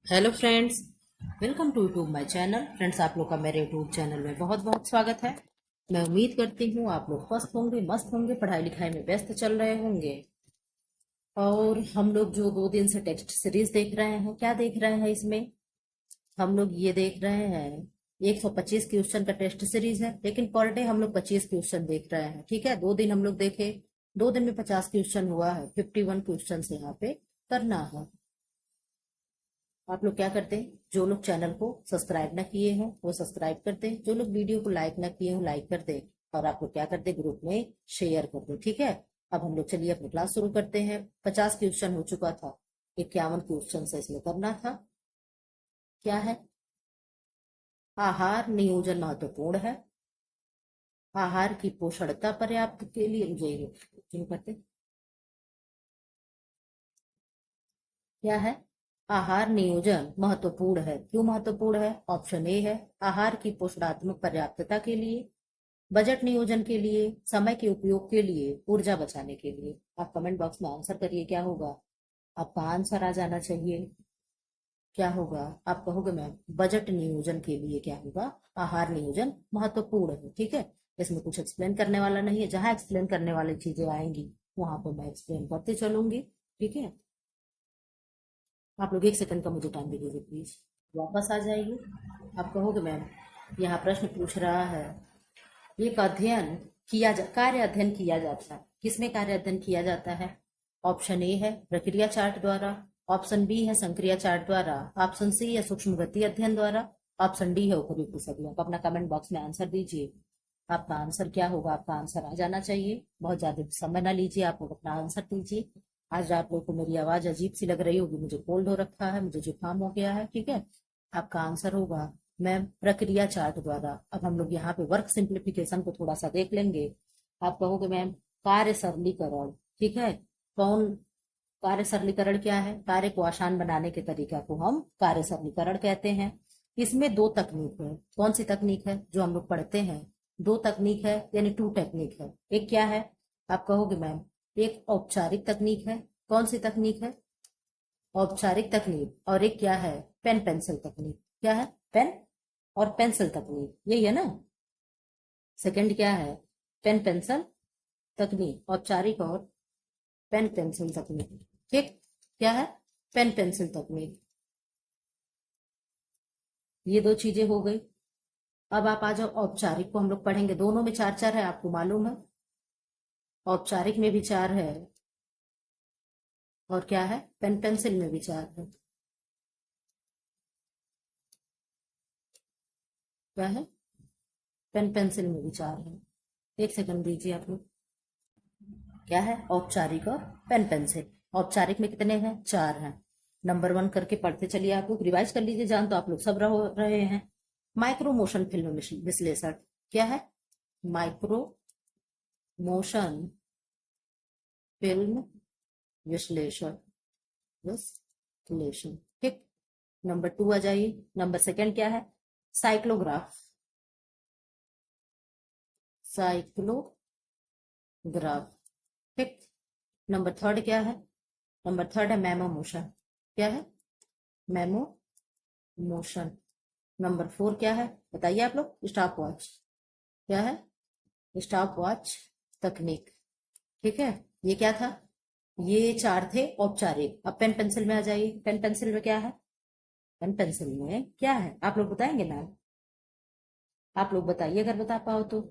Hello friends, welcome to YouTube my channel. Friends, आप लोग का मेरे यूट्यूब चैनल में बहुत बहुत स्वागत है। मैं उम्मीद करती हूँ आप लोग स्वस्थ होंगे, मस्त होंगे, पढ़ाई लिखाई में व्यस्त चल रहे होंगे। और हम लोग जो 2 दिन से टेक्स्ट सीरीज देख रहे हैं, क्या देख रहे हैं इसमें? हम लोग ये देख रहे हैं 125 क्वेश्चन का टेस्ट सीरीज है, लेकिन पर डे हम लोग 25 क्वेश्चन देख रहे हैं। ठीक है, 2 दिन हम लोग देखे, 2 दिन में 50 क्वेश्चन हुआ है। 51 क्वेश्चन से यहाँ पे करना है। आप लोग क्या करते हैं, जो लोग चैनल को सब्सक्राइब ना किए हैं वो सब्सक्राइब करते हैं, जो लोग वीडियो को लाइक ना किए हो लाइक कर दे, और आप लोग क्या करते हैं, ग्रुप में शेयर कर दो। ठीक है, अब हम लोग चलिए अपनी क्लास शुरू करते हैं। 50 क्वेश्चन हो चुका था, 51 क्वेश्चन से इसमें करना था। क्या है? आहार नियोजन महत्वपूर्ण है। आहार की पोषणता पर्याप्त के लिए जो करते क्या है? आहार नियोजन महत्वपूर्ण है। क्यों महत्वपूर्ण है? ऑप्शन ए है आहार की पोषणात्मक पर्याप्तता के लिए, बजट नियोजन के लिए, समय के उपयोग के लिए, ऊर्जा बचाने के लिए। आप कमेंट बॉक्स में आंसर करिए, क्या होगा? आपका आंसर आ जाना चाहिए। क्या होगा? आप कहोगे मैम बजट नियोजन के लिए क्या होगा? आहार नियोजन महत्वपूर्ण है। ठीक है, इसमें कुछ एक्सप्लेन करने वाला नहीं है। जहां एक्सप्लेन करने वाली चीजें आएंगी वहां पर मैं एक्सप्लेन करते चलूंगी। ठीक है, आप लोग 1 सेकंड का मुझे टाइम दे दीजिए प्लीज। वापस आ जाइए। आप कहोगे मैम यहाँ प्रश्न पूछ रहा है, एक अध्ययन कार्य अध्ययन किया जाता है, किसमें कार्य अध्ययन किया जाता है? ऑप्शन ए है प्रक्रिया चार्ट द्वारा, ऑप्शन बी है संक्रिया चार्ट द्वारा, ऑप्शन सी है सूक्ष्म गति अध्ययन द्वारा, ऑप्शन डी है उपयुक्त सभी। आप अपना कमेंट बॉक्स में आंसर दीजिए। आपका आंसर क्या होगा? आपका आंसर आ जाना चाहिए। बहुत ज्यादा समय ना लीजिए, आप लोग अपना आंसर दीजिए। आज आप लोग को मेरी आवाज अजीब सी लग रही होगी, मुझे कोल्ड हो रखा है, मुझे जुकाम हो गया है। ठीक है, आपका आंसर होगा मैम प्रक्रिया चार्ट द्वारा। अब हम लोग यहाँ पे वर्क सिंप्लीफिकेशन को थोड़ा सा देख लेंगे। आप कहोगे मैम कार्य सरलीकरण। ठीक है, कौन? कार्य सरलीकरण क्या है? कार्य को आसान बनाने के तरीका को हम कार्य सरलीकरण कहते हैं। इसमें 2 तकनीक है। कौन सी तकनीक है जो हम लोग पढ़ते हैं? 2 तकनीक है, यानी 2 टेक्निक है। एक क्या है? आप कहोगे मैम एक औपचारिक तकनीक है। कौन सी तकनीक है? औपचारिक तकनीक। और एक क्या है? पेन पेंसिल तकनीक। क्या है? पेन और पेंसिल तकनीक, यही है ना? सेकंड क्या है? पेन पेंसिल तकनीक, औपचारिक और पेन पेंसिल तकनीक। ठीक, क्या है? पेन पेंसिल तकनीक। ये 2 चीजें हो गई। अब आप आ जाओ औपचारिक को, हम लोग पढ़ेंगे। दोनों में 4 4 है, आपको मालूम है। औपचारिक में भी 4 है, और क्या है? पेन पेंसिल में भी 4 है। क्या है? पेन पेंसिल में भी 4 है। 1 सेकंड दीजिए आप लोग। क्या है? औपचारिक और पेन पेंसिल। औपचारिक में कितने हैं? 4 हैं। नंबर 1 करके पढ़ते चलिए। आप लोग रिवाइज कर लीजिए, जान तो आप लोग सब रहे हैं। माइक्रो मोशन फिल्म विश्लेषण। क्या है? माइक्रो मोशन फिल्म विश्लेषण। विश्लेषण। ठीक, नंबर 2 आ जाइए। नंबर सेकंड क्या है? साइक्लोग्राफ। साइक्लोग्राफ। ठीक, नंबर थर्ड क्या है? नंबर थर्ड है मेमो मोशन। क्या है? Memo motion. नंबर 4 क्या है? बताइए आप लोग। Stop watch. क्या है? स्टॉप वॉच तकनीक। ठीक है, ये क्या था? ये 4 थे औपचारिक। अब पेन पेंसिल में आ जाइए। पेन पेंसिल में क्या है? पेन पेंसिल में क्या है आप लोग बताएंगे मैम? आप लोग बताइए अगर बता पाओ तो।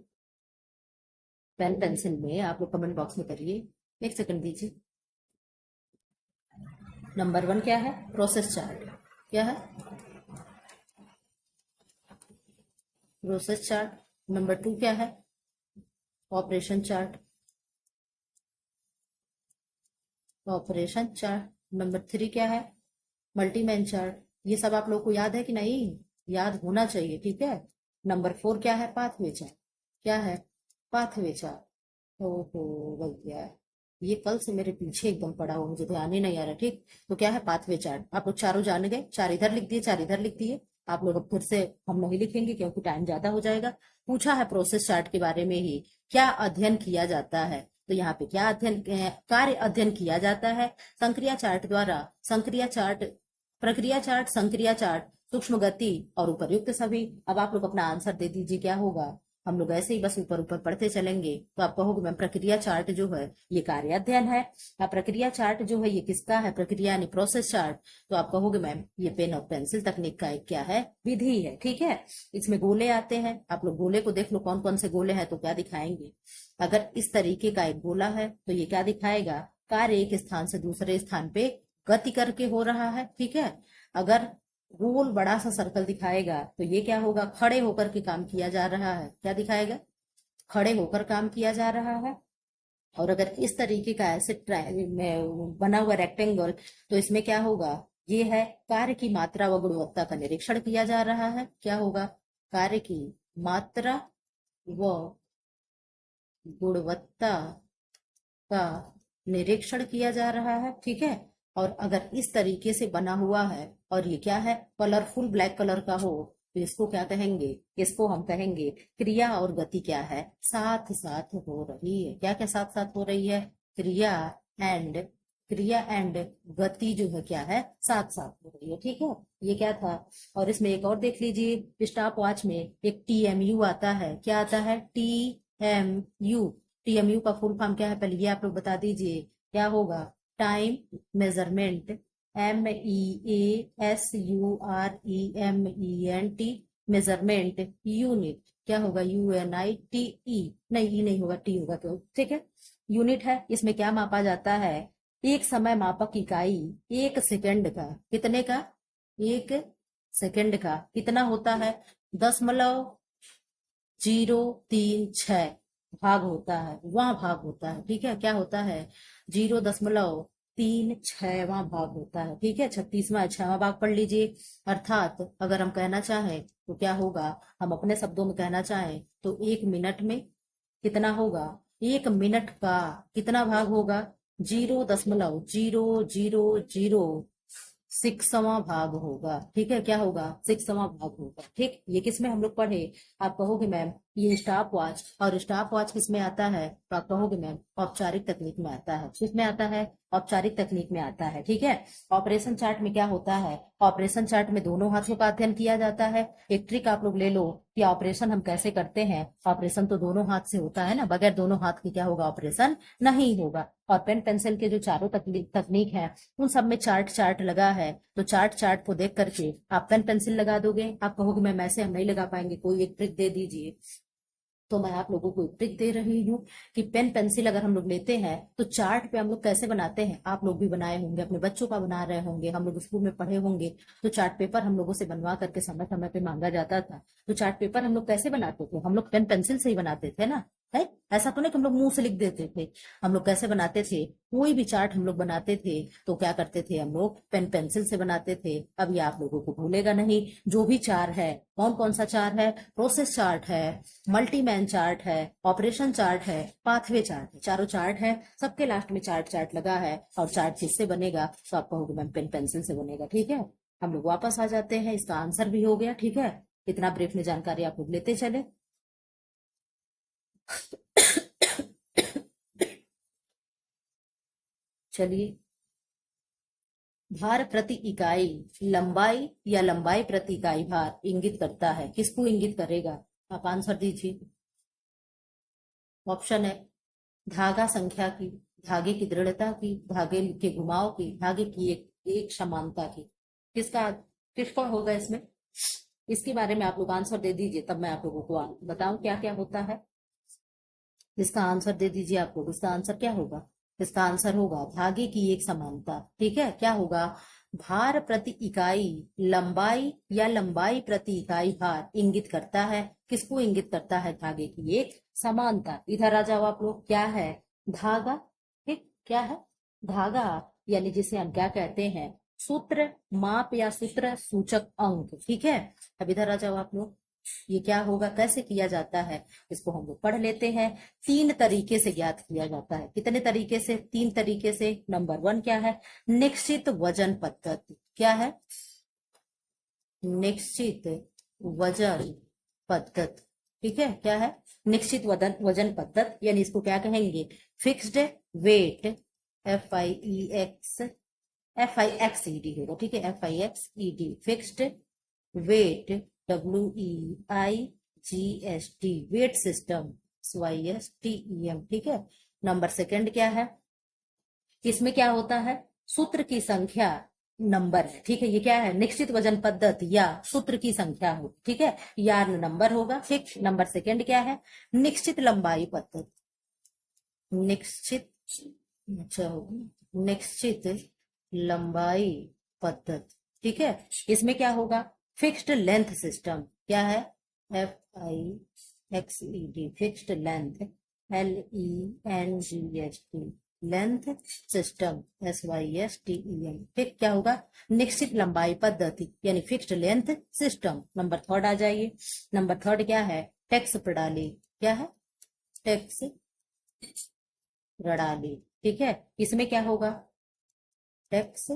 पेन पेंसिल में आप लोग कमेंट बॉक्स में करिए। 1 सेकंड दीजिए। नंबर 1 क्या है? Process chart. क्या है? Process chart. नंबर 2 क्या है? Operation chart. Operation chart. Number 3 क्या है? मल्टीमैन चार्ट। ये सब आप लोग को याद है कि नहीं? याद होना चाहिए। ठीक है, नंबर 4 क्या है? Pathway chart. क्या है? Pathway chart. ओहो, गल गया है। ये कल से मेरे पीछे एकदम पड़ा हुआ, मुझे ध्यान ही नहीं आ रहा। ठीक, तो क्या है? Pathway chart. आप लोग चारों जान गए। 4 इधर लिख दिए, 4 इधर लिख दिए। आप लोग अब फिर से हम नहीं लिखेंगे क्योंकि टाइम ज्यादा हो जाएगा। पूछा है प्रोसेस चार्ट के बारे में ही, क्या अध्ययन किया जाता है? तो यहाँ पे क्या अध्ययन कार्य अध्ययन किया जाता है? संक्रिया चार्ट द्वारा। संक्रिया चार्ट प्रक्रिया चार्ट, संक्रिया चार्ट, सूक्ष्म गति और उपर्युक्त सभी। अब आप लोग अपना आंसर दे दीजिए, क्या होगा। हम लोग ऐसे ही बस ऊपर ऊपर पढ़ते चलेंगे। तो आप कहोगे मैम प्रक्रिया चार्ट जो है ये कार्य अध्ययन है। अब प्रक्रिया चार्ट जो है ये किसका है, प्रक्रिया यानी प्रोसेस चार्ट। तो आप कहोगे मैम ये पेन और पेंसिल तकनीक का एक क्या है, विधि है। ठीक है, इसमें गोले आते हैं, आप लोग गोले को देख लो कौन कौन से गोले हैं तो क्या दिखाएंगे। अगर इस तरीके का एक गोला है तो ये क्या दिखाएगा, कार्य एक स्थान से दूसरे स्थान पे गति करके हो रहा है। ठीक है, अगर गोल बड़ा सा सर्कल दिखाएगा तो ये क्या होगा, खड़े होकर के काम किया जा रहा है। क्या दिखाएगा, खड़े होकर काम किया जा रहा है। और अगर इस तरीके का ऐसे बना हुआ रेक्टेंगल तो इसमें क्या होगा, ये है कार्य की मात्रा व गुणवत्ता का निरीक्षण किया जा रहा है। क्या होगा, कार्य की मात्रा व गुणवत्ता का निरीक्षण किया जा रहा है। ठीक है, और अगर इस तरीके से बना हुआ है और ये क्या है, कलरफुल ब्लैक कलर का हो तो इसको क्या कहेंगे, इसको हम कहेंगे क्रिया और गति क्या है, साथ साथ हो रही है। क्या क्या साथ साथ हो रही है, क्रिया एंड गति जो है क्या है, साथ साथ हो रही है। ठीक है, ये क्या था। और इसमें एक और देख लीजिए, स्टॉप वॉच में एक टीएमयू आता है। क्या आता है, टीएमयू। टीएमयू का फुल फॉर्म क्या है, पहले ये आप लोग बता दीजिए। क्या होगा, time measurement, MEASUREMENT, measurement unit. क्या होगा, UNITE, नहीं ई नहीं होगा, टी होगा। तो ठीक है, यूनिट है। इसमें क्या मापा जाता है, एक समय मापक इकाई एक सेकंड का, कितने का, एक सेकंड का कितना होता है, 0.036 भाग होता है, वहां भाग होता है। ठीक है, क्या होता है, 0.36वां भाग होता है। ठीक है, 36वां 6वां भाग पढ़ लीजिए। अर्थात अगर हम कहना चाहें तो क्या होगा, हम अपने शब्दों में कहना चाहें तो एक मिनट में कितना होगा, एक मिनट का कितना भाग होगा, 0.0006वां भाग होगा। ठीक है, क्या होगा, 6वां भाग होगा। ठीक, ये किस में हम लोग पढ़े, आप कहोगे मैम ये स्टॉप वॉच। और स्टॉप वॉच किस में आता है, तो आप कहोगे मैम औपचारिक तकनीक में आता है। किस में आता है, औपचारिक तकनीक में आता है। ठीक है, ऑपरेशन चार्ट में क्या होता है, ऑपरेशन चार्ट में दोनों हाथों का अध्ययन किया जाता है। एक ट्रिक आप लोग ले लो कि ऑपरेशन हम कैसे करते हैं, ऑपरेशन तो दोनों हाथ से होता है ना, बगैर दोनों हाथ के क्या होगा, ऑपरेशन नहीं होगा। और पेन पेंसिल के जो चारों तकनीक है उन सब में चार्ट चार्ट लगा है। तो चार्ट को देख करके आप पेन पेंसिल लगा दोगे। आप कहोगे मैम ऐसे हम नहीं लगा पाएंगे, कोई एक ट्रिक दे दीजिए। तो मैं आप लोगों को एक ट्रिक दे रही हूँ कि पेन पेंसिल अगर हम लोग लेते हैं तो चार्ट पे हम लोग कैसे बनाते हैं, आप लोग भी बनाए होंगे, अपने बच्चों का बना रहे होंगे, हम लोग स्कूल में पढ़े होंगे। तो चार्ट पेपर हम लोगों से बनवा करके समय समय पे मांगा जाता था। तो चार्ट पेपर हम लोग कैसे बनाते थे, हम लोग पेन पेंसिल से ही बनाते थे ना, है। ऐसा तो नहीं कि हम लोग मुंह से लिख देते थे। हम लोग कैसे बनाते थे, कोई भी चार्ट हम लोग बनाते थे तो क्या करते थे, हम लोग पेन पेंसिल से बनाते थे। अब ये आप लोगों को भूलेगा नहीं, जो भी चार्ट है, कौन कौन सा चार्ट है, प्रोसेस चार्ट है, मल्टीमैन चार्ट है, ऑपरेशन चार्ट है, पाथवे चार्ट है, चारों चार्ट है। सबके लास्ट में चार्ट चार्ट लगा है। और चार्ट किससे बनेगा, तो आप कहोगे मैम पेन पेंसिल से बनेगा। ठीक है, हम लोग वापस आ जाते हैं, इसका आंसर भी हो गया। ठीक है, इतना ब्रीफ में जानकारी आप लोग लेते चले। चलिए, भार प्रति इकाई लंबाई या लंबाई प्रति इकाई भार इंगित करता है, किसको इंगित करेगा, आप आंसर दीजिए। ऑप्शन है, धागा संख्या की, धागे की दृढ़ता की, धागे के घुमाव की, धागे की एक समानता की। किसका किसका होगा इसमें, इसके बारे में आप लोग आंसर दे दीजिए, तब मैं आप लोगों को बताऊं क्या क्या होता है। इसका आंसर दे दीजिए आप लोग, इसका आंसर क्या होगा, इसका आंसर होगा धागे की एक समानता। ठीक है, क्या होगा, भार प्रति इकाई लंबाई या लंबाई प्रति इकाई भार इंगित करता है, किसको इंगित करता है, धागे की एक समानता। इधर आ जाओ आप लोग, क्या है, धागा। ठीक, क्या है, धागा, यानी जिसे हम क्या कहते हैं, सूत्र माप या सूत्र सूचक अंक। ठीक है, अब इधर आ जाओ आप लोग, ये क्या होगा, कैसे किया जाता है, इसको हम लोग पढ़ लेते हैं। 3 तरीके से ज्ञात किया जाता है, कितने तरीके से, 3 तरीके से। नंबर 1 क्या है, निश्चित वजन पद्धति। क्या है, निश्चित वजन पद्धति। ठीक है, क्या है, निश्चित वजन पद्धति, यानी इसको क्या कहेंगे, फिक्स्ड वेट, FIEX FIXED होगा, ठीक है, FIXED, fixed weight, WEIGST, weight system, SYSTEM, ठीक है। नंबर सेकंड क्या है, इसमें क्या होता है, सूत्र की संख्या नंबर है, ठीक है, ये क्या है, निश्चित वजन पद्धति या सूत्र की संख्या हो, ठीक है, या नंबर होगा, ठीक। नंबर सेकंड क्या है, निश्चित लंबाई पद्धति, निश्चित, अच्छा होगा, निश्चित लंबाई पद्धति, ठीक है। इसमें क्या होगा, फिक्स्ड लेंथ सिस्टम, क्या है, FIXED, fixed length, LENGST, length system, SYSTEM, ठीक। क्या होगा, निश्चित लंबाई पद्धति यानी fixed length system. Number third आ जाइए, नंबर थर्ड क्या है, टैक्स प्रणाली, क्या है, टैक्स प्रणाली, ठीक है। इसमें क्या होगा, टैक्स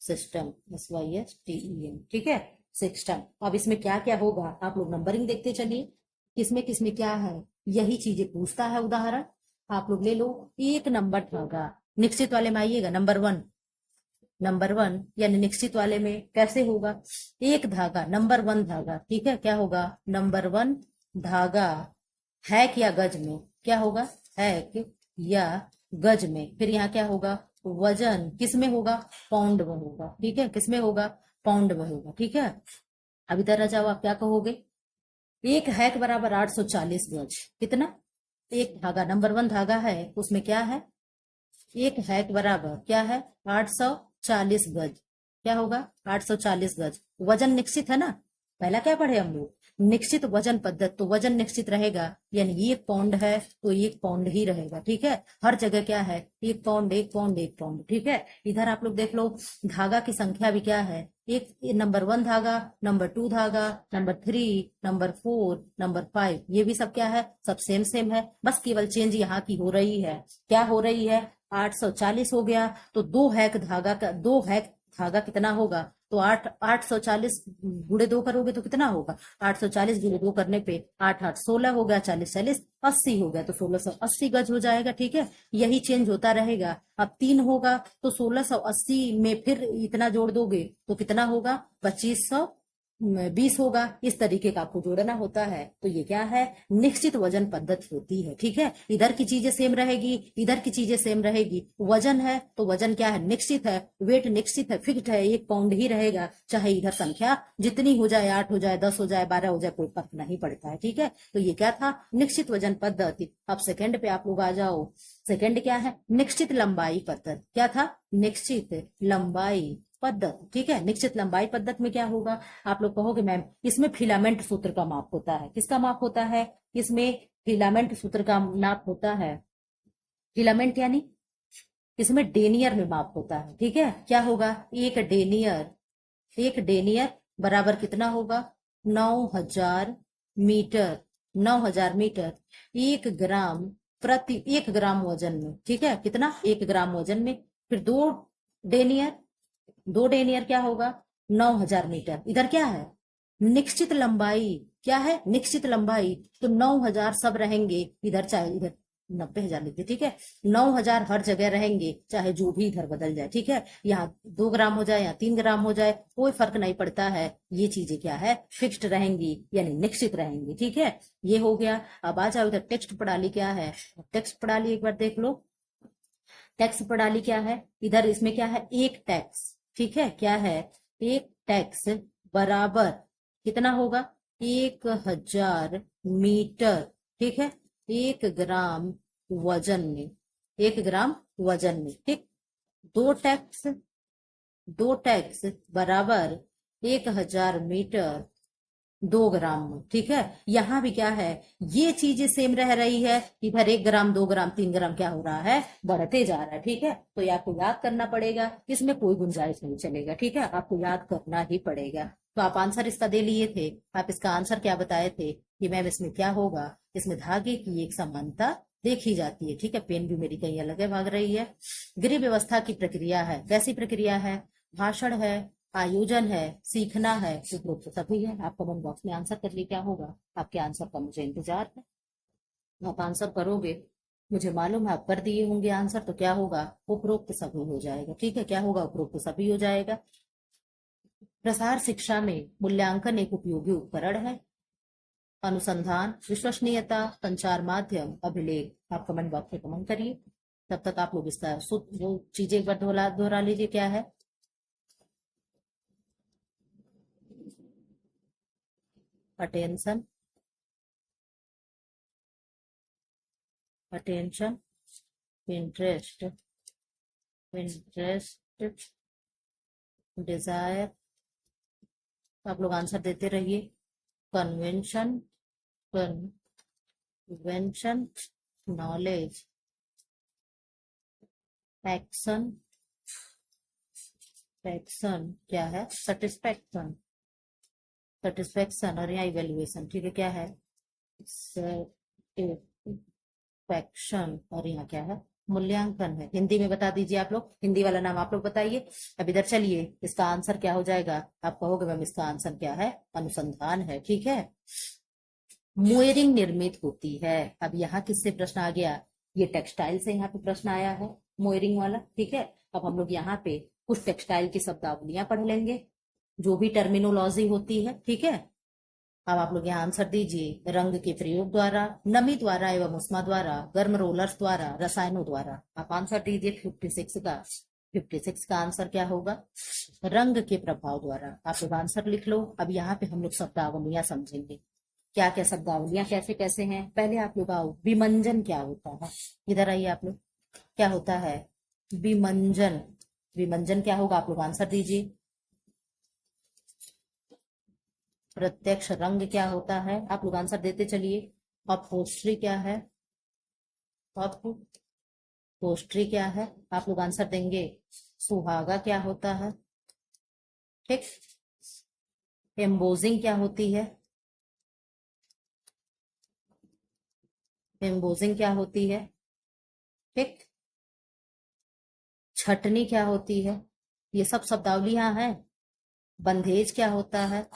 सिस्टम, SYSTEM, ठीक है, सिस्टम। अब इसमें क्या क्या होगा, आप लोग नंबरिंग देखते चलिए, किसमें किसमें क्या है, यही चीजें पूछता है। उदाहरण आप लोग ले लो, एक नंबर धागा, निश्चित वाले में आइएगा, नंबर वन यानी निश्चित वाले में कैसे होगा, एक धागा, नंबर वन धागा, ठीक है, क्या होगा, नंबर वन धागा हैक या गज में, क्या होगा, हैक या गज में। फिर यहाँ क्या होगा, वजन किस में होगा, पाउंड में होगा, ठीक है, किस में होगा, पाउंड में होगा, ठीक है। अब इधर आ जाओ, आप क्या कहोगे, एक हैक बराबर 840 गज, कितना, एक धागा, नंबर वन धागा है, उसमें क्या है, एक हैक बराबर क्या है, 840 गज, क्या होगा, 840 गज। वजन निश्चित है ना, पहला क्या पढ़े हम लोग, निश्चित वजन पद्धति, तो वजन निश्चित रहेगा, यानी 1 पाउंड है तो 1 पाउंड ही रहेगा, ठीक है, हर जगह क्या है, 1 पाउंड 1 पाउंड 1 पाउंड, ठीक है। इधर आप लोग देख लो, धागा की संख्या भी क्या है, एक, नंबर वन धागा, नंबर टू धागा, number three, number four, number five, ये भी सब क्या है, सब सेम सेम है, बस केवल चेंज यहाँ की हो रही है, क्या हो रही है, 840 हो गया, तो दो हैक धागा कितना होगा, तो 840 गुणे 2 करोगे तो कितना होगा, 840 गुणे 2 करने पे 8 8 16 हो गया, 40 40 80 हो गया, तो 1680 गज हो जाएगा, ठीक है। यही चेंज होता रहेगा। अब 3 होगा तो 1680 में फिर इतना जोड़ दोगे तो कितना होगा, 2520 होगा। इस तरीके का आपको जोड़ना होता है। तो ये क्या है, निश्चित वजन पद्धति होती है, ठीक है। इधर की चीजें सेम रहेगी, इधर की चीजें सेम रहेगी। वजन है तो वजन क्या है, निश्चित है, वेट निश्चित है, फिक्स्ड है, 1 पाउंड ही रहेगा, चाहे इधर संख्या जितनी हो जाए, 8 हो जाए, 10 हो जाए, 12 हो जाए, कोई फर्क नहीं पड़ता है, ठीक है। तो ये क्या था, निश्चित वजन पद्धति। अब सेकंड पे आप लोग आ जाओ, सेकंड क्या है, निश्चित लंबाई पद्धति, क्या था, निश्चित लंबाई पद्धति, ठीक है। निश्चित लंबाई पद्धति में क्या होगा, आप लोग कहोगे मैम इसमें फिलामेंट सूत्र का माप होता है, किसका माप होता है, इसमें फिलामेंट सूत्र का नाप होता है, फिलामेंट यानी इसमें डेनियर में माप होता है, ठीक है। क्या होगा, एक डेनियर बराबर कितना होगा, 9000 मीटर, 9000 मीटर, 1 ग्राम प्रति 1 ग्राम वजन में, ठीक है, कितना, 1 ग्राम वजन में। फिर डेनियर दो डेनियर क्या होगा, 9000 मीटर। इधर क्या है, निश्चित लंबाई, क्या है, निश्चित लंबाई, तो 9000 सब रहेंगे इधर, चाहे इधर 90,000 लिख दे, ठीक है, 9000 हर जगह रहेंगे, चाहे जो भी इधर बदल जाए, ठीक है। यहाँ 2 ग्राम हो जाए या 3 ग्राम हो जाए, कोई फर्क नहीं पड़ता है, ये चीजें क्या है, फिक्स्ड रहेंगी यानी निश्चित रहेंगी, ठीक है। ये हो गया। अब आ जाओ इधर, टेक्स्ट प्रणाली क्या है, टेक्स्ट प्रणाली एक बार देख लो। टैक्स प्रणाली क्या है, इधर इसमें क्या है, एक टैक्स, ठीक है, क्या है, एक टैक्स बराबर कितना होगा, 1000 मीटर, ठीक है, 1 ग्राम वजन में, 1 ग्राम वजन में, ठीक। दो टैक्स दो टैक्स बराबर 1000 मीटर 2 ग्राम में, ठीक है। यहाँ भी क्या है, ये चीजें सेम रह रही है, इधर 1 ग्राम 2 ग्राम 3 ग्राम क्या हो रहा है, बढ़ते जा रहा है, ठीक है। तो ये आपको याद करना पड़ेगा, इसमें कोई गुंजाइश नहीं चलेगा, ठीक है, आपको याद करना ही पड़ेगा। तो आप आंसर इसका दे लिए थे, आप इसका आंसर क्या बताए थे कि मैम इसमें क्या होगा, इसमें धागे की एक समानता देखी जाती है, ठीक है। पेन भी मेरी कहीं अलग भाग रही है। गृह व्यवस्था की प्रक्रिया है, कैसी प्रक्रिया है, भाषण है, आयोजन है, सीखना है, उपरोक्त सभी है। आप कमेंट बॉक्स में आंसर कर लिए, क्या होगा, आपके आंसर का मुझे इंतजार है, आप आंसर करोगे मुझे मालूम है आप कर दिए होंगे आंसर, तो क्या होगा, उपरोक्त सभी हो जाएगा। ठीक है, क्या होगा, उपरोक्त सभी हो जाएगा। प्रसार शिक्षा में मूल्यांकन एक उपयोगी उपकरण है। अनुसंधान, विश्वसनीयता, संचार माध्यम, अभिलेख। आप कमेंट बॉक्स में कमेंट करिए। तब तक आप लोग इसका वो चीजें एक बार दोहरा लीजिए, क्या है। Attention, attention, interest, interest, desire. आप लोग आंसर देते रहिए। Convention, convention, knowledge, action, action क्या है, सेटिस्फेक्शन, सेटिस्फेक्शन, और यहाँ इवेल्युएशन। ठीक है, क्या है, सेटिस्फेक्शन, और यहाँ क्या है, मूल्यांकन है। हिंदी में बता दीजिए आप लोग, हिंदी वाला नाम आप लोग बताइए। अब इधर चलिए, इसका आंसर क्या हो जाएगा, आप कहोगे मैम इसका आंसर क्या है, अनुसंधान है। ठीक है, मोयरिंग निर्मित होती है। अब यहाँ किससे प्रश्न आ गया, ये टेक्सटाइल से यहाँ पे प्रश्न आया है, मोयरिंग वाला। ठीक है, अब हम लोग यहाँ पे कुछ टेक्सटाइल की शब्दावलियां पढ़ लेंगे, जो भी टर्मिनोलॉजी होती है। ठीक है, अब आप लोग यहाँ आंसर दीजिए। रंग के प्रयोग द्वारा, नमी द्वारा एवं उष्मा द्वारा, गर्म रोलर्स द्वारा, रसायनों द्वारा। आप आंसर दीजिए 56 का। 56 का आंसर क्या होगा, रंग के प्रभाव द्वारा। आप लोग आंसर लिख लो। अब यहाँ पे हम लोग शब्दावलियां समझेंगे, क्या क्या शब्दावलियां कैसे कैसे हैं। पहले आप लोग आओ, विमंजन क्या होता है, इधर आइए आप लोग। क्या होता है विमंजन, विमंजन क्या होगा, आप लोग आंसर दीजिए। प्रत्यक्ष रंग क्या होता है, आप लोग आंसर देते चलिए। अपहोस्ट्री क्या है, अपहोस्ट्री क्या है, आप लोग आंसर देंगे। सुहागा क्या होता है, ठीक। एम्बोजिंग क्या होती है, एम्बोजिंग क्या होती है, ठीक। छटनी क्या होती है, ये सब शब्दावली यहाँ है। बंधेज क्या होता है,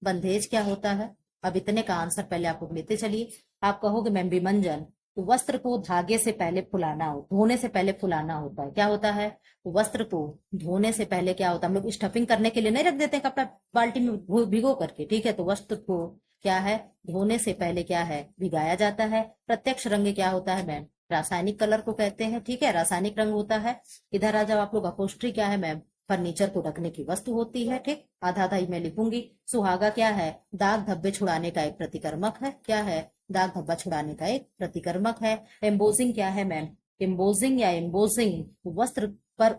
बंधेज क्या होता है। अब इतने का आंसर पहले आप लोग लेते चलिए। आप कहोगे मैम विमंजन, तो वस्त्र को धागे से पहले फुलाना हो, धोने से पहले फुलाना होता है। क्या होता है, वस्त्र को धोने से पहले क्या होता है, हम लोग स्टफिंग करने के लिए नहीं रख देते कपड़ा बाल्टी में भिगो करके। ठीक है, तो वस्त्र को क्या है, धोने से पहले क्या है, भिगाया जाता है। प्रत्यक्ष रंग क्या होता है मैम, रासायनिक कलर को कहते हैं। ठीक है, रासायनिक रंग होता है। इधर आ जाओ आप लोग, अपहोस्ट्री क्या है मैम, फर्नीचर को ढकने की वस्तु होती है। ठीक, आधा आधा ही मैं लिखूंगी। सुहागा क्या है, दाग धब्बे छुड़ाने का एक प्रतिकर्मक है। क्या है, दाग धब्बा छुड़ाने का एक प्रतिकर्मक है। एम्बोजिंग क्या है मैम, एम्बोजिंग या एम्बोजिंग वस्त्र पर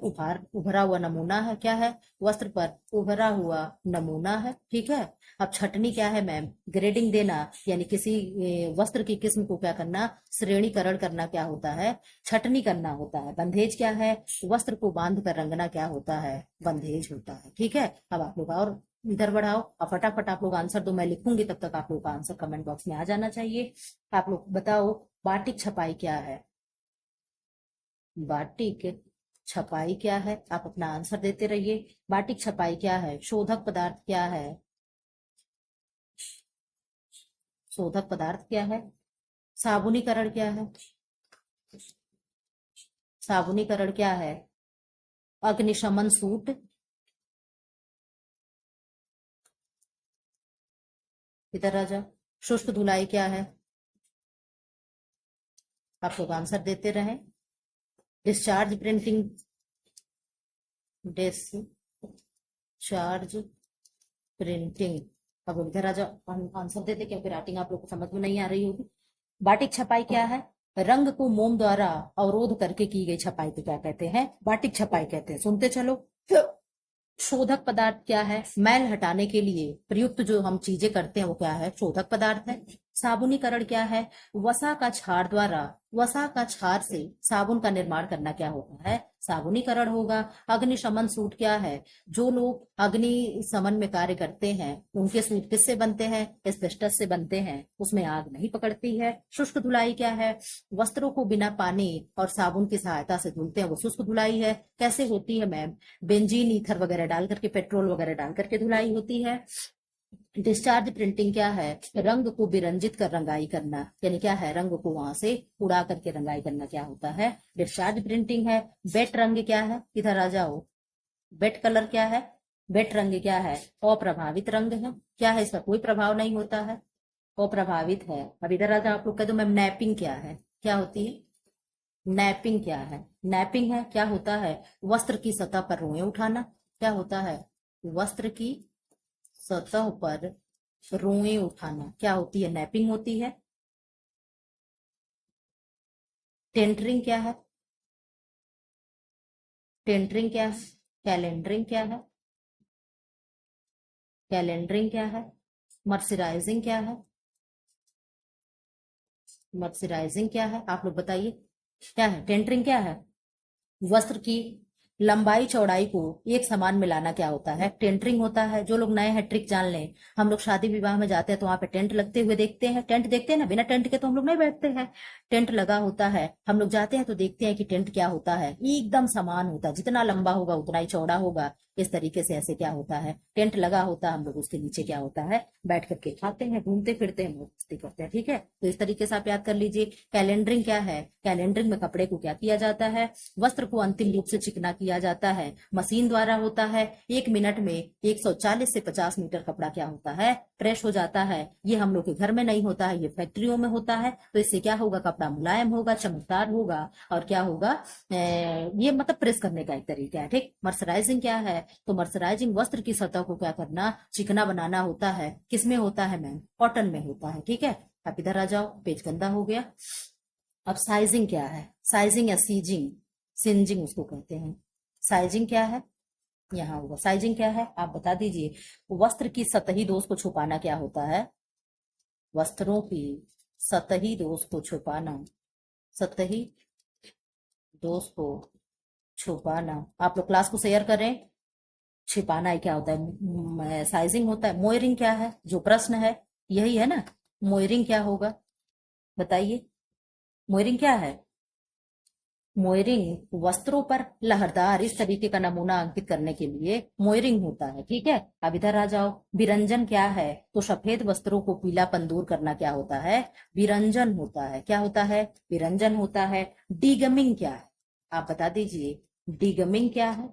उभरा हुआ नमूना है। क्या है, वस्त्र पर उभरा हुआ नमूना है। ठीक है, अब छटनी क्या है मैम, ग्रेडिंग देना, यानी किसी वस्त्र की किस्म को क्या करना, श्रेणीकरण करना क्या होता है, छटनी करना होता है। बंधेज क्या है, वस्त्र को बांध कर रंगना क्या होता है, बंधेज होता है। ठीक है, अब आप लोग और इधर बढ़ाओ। अब फटाफट आप लोग आंसर दो, मैं लिखूंगी तब तक आप लोग का आंसर कमेंट बॉक्स में आ जाना चाहिए। आप लोग बताओ, बाटिक छपाई क्या है, बाटिक छपाई क्या है, आप अपना आंसर देते रहिए। बाटिक छपाई क्या है, शोधक पदार्थ क्या है, शोधक पदार्थ क्या है। साबुनीकरण क्या है, साबुनीकरण क्या है। अग्निशमन सूट, इधर आ जाओ। शुष्क धुलाई क्या है, आप लोग आंसर देते रहे। Discharge printing, discharge printing. अब इधर आ जाओ, आंसर देते, क्योंकि राइटिंग आप लोग को समझ में नहीं आ रही होगी। बाटिक छपाई क्या है, रंग को मोम द्वारा अवरोध करके की गई छपाई को क्या कहते हैं, बाटिक छपाई कहते हैं। सुनते चलो। शोधक पदार्थ क्या है, मैल हटाने के लिए प्रयुक्त जो हम चीजें करते हैं वो क्या है, शोधक पदार्थ है। साबुनीकरण क्या है, वसा का क्षार द्वारा, वसा का क्षार से साबुन का निर्माण करना क्या होता है, साबुनीकरण होगा। अग्निशमन सूट क्या है, जो लोग अग्नि शमन में कार्य करते हैं उनके सूट किससे बनते हैं, एस्बेस्टस से बनते हैं, उसमें आग नहीं पकड़ती है। शुष्क धुलाई क्या है, वस्त्रों को बिना पानी और साबुन की सहायता से धुलते हैं, वो शुष्क धुलाई है। कैसे होती है मैम, बेंजीन ईथर वगैरह डाल करके, पेट्रोल वगैरह डाल करके धुलाई होती है। डिस्चार्ज प्रिंटिंग क्या है? रंग को विरंजित कर रंगाई करना, यानी क्या है? रंग को वहां से उड़ा करके रंगाई करना क्या होता है? डिस्चार्ज प्रिंटिंग है। वेट रंग क्या है? इधर आ जाओ। वेट कलर क्या है? वेट रंग क्या है? अप्रभावित रंग है। क्या है? इसका कोई प्रभाव नहीं होता है, अप्रभावित है। अब इधर आ जाओ, आप लोग कह दो मैम नैपिंग क्या है? क्या होती है नैपिंग? क्या है? नैपिंग है क्या होता है? वस्त्र की सतह पर रुएं उठाना। क्या होता है? वस्त्र की सतह पर रुएं उठाना क्या होती है? नैपिंग होती है। टेंटरिंग क्या है? टेंटरिंग क्या है? कैलेंडरिंग क्या है? कैलेंडरिंग क्या है? मर्सराइजिंग क्या है? मर्सराइजिंग क्या है? आप लोग बताइए क्या है? टेंटरिंग क्या है? वस्त्र की लंबाई चौड़ाई को एक समान मिलाना क्या होता है? टेंटरिंग होता है। जो लोग नए हैं ट्रिक जान लें। हम लोग शादी विवाह में जाते हैं तो वहां पे टेंट लगते हुए देखते हैं। टेंट देखते हैं ना, बिना टेंट के तो हम लोग नहीं बैठते हैं। टेंट लगा होता है, हम लोग जाते हैं तो देखते हैं कि टेंट क्या होता है? एकदम समान होता है, जितना लंबा होगा उतना ही चौड़ा होगा। इस तरीके से ऐसे क्या होता है? टेंट लगा होता है, हम लोग उसके नीचे क्या होता है? बैठ करके खाते हैं, घूमते फिरते हैं, मस्ती करते हैं। ठीक है, तो इस तरीके से आप याद कर लीजिए। कैलेंडरिंग क्या है? कैलेंडरिंग में कपड़े को क्या किया जाता है? वस्त्र को अंतिम रूप से चिकना किया जाता है, मशीन द्वारा होता है। 1 मिनट में 140 से 50 मीटर कपड़ा क्या होता है? प्रेस हो जाता है। ये हम लोग के घर में नहीं होता है, ये फैक्ट्रियों में होता है। तो इससे क्या होगा? कपड़ा मुलायम होगा, चमकदार होगा, और क्या होगा? ये मतलब प्रेस करने का एक तरीका है। ठीक। मर्सराइजिंग क्या है? तो मर्सराइजिंग वस्त्र की सतह को क्या करना? चिकना बनाना होता है। किसमें होता है मैम? कॉटन में होता है। ठीक है, आप इधर आ जाओ, पेज गंदा हो गया। अब साइजिंग क्या है? साइजिंग या सीजिंग, सिंजिंग उसको कहते हैं। साइजिंग क्या है? यहाँ होगा। साइजिंग क्या है आप बता दीजिए। वस्त्र की सतही दोष को छुपाना क्या होता है? वस्त्रों की सतही दोष को छुपाना, सतही दोष को छुपाना। आप लोग क्लास को शेयर करें। छिपाना ही क्या होता है? साइजिंग होता है। मोयरिंग क्या है? जो प्रश्न है यही है ना। मोयरिंग क्या होगा बताइए? मोयरिंग क्या है? मोयरिंग वस्त्रों पर लहरदार इस तरीके का नमूना अंकित करने के लिए मोयरिंग होता है। ठीक है, अब इधर आ जाओ। विरंजन क्या है? तो सफेद वस्त्रों को पीलापन दूर करना क्या होता है? विरंजन होता है। क्या होता है? विरंजन होता है। डीगमिंग क्या है? आप बता दीजिए। डीगमिंग क्या है?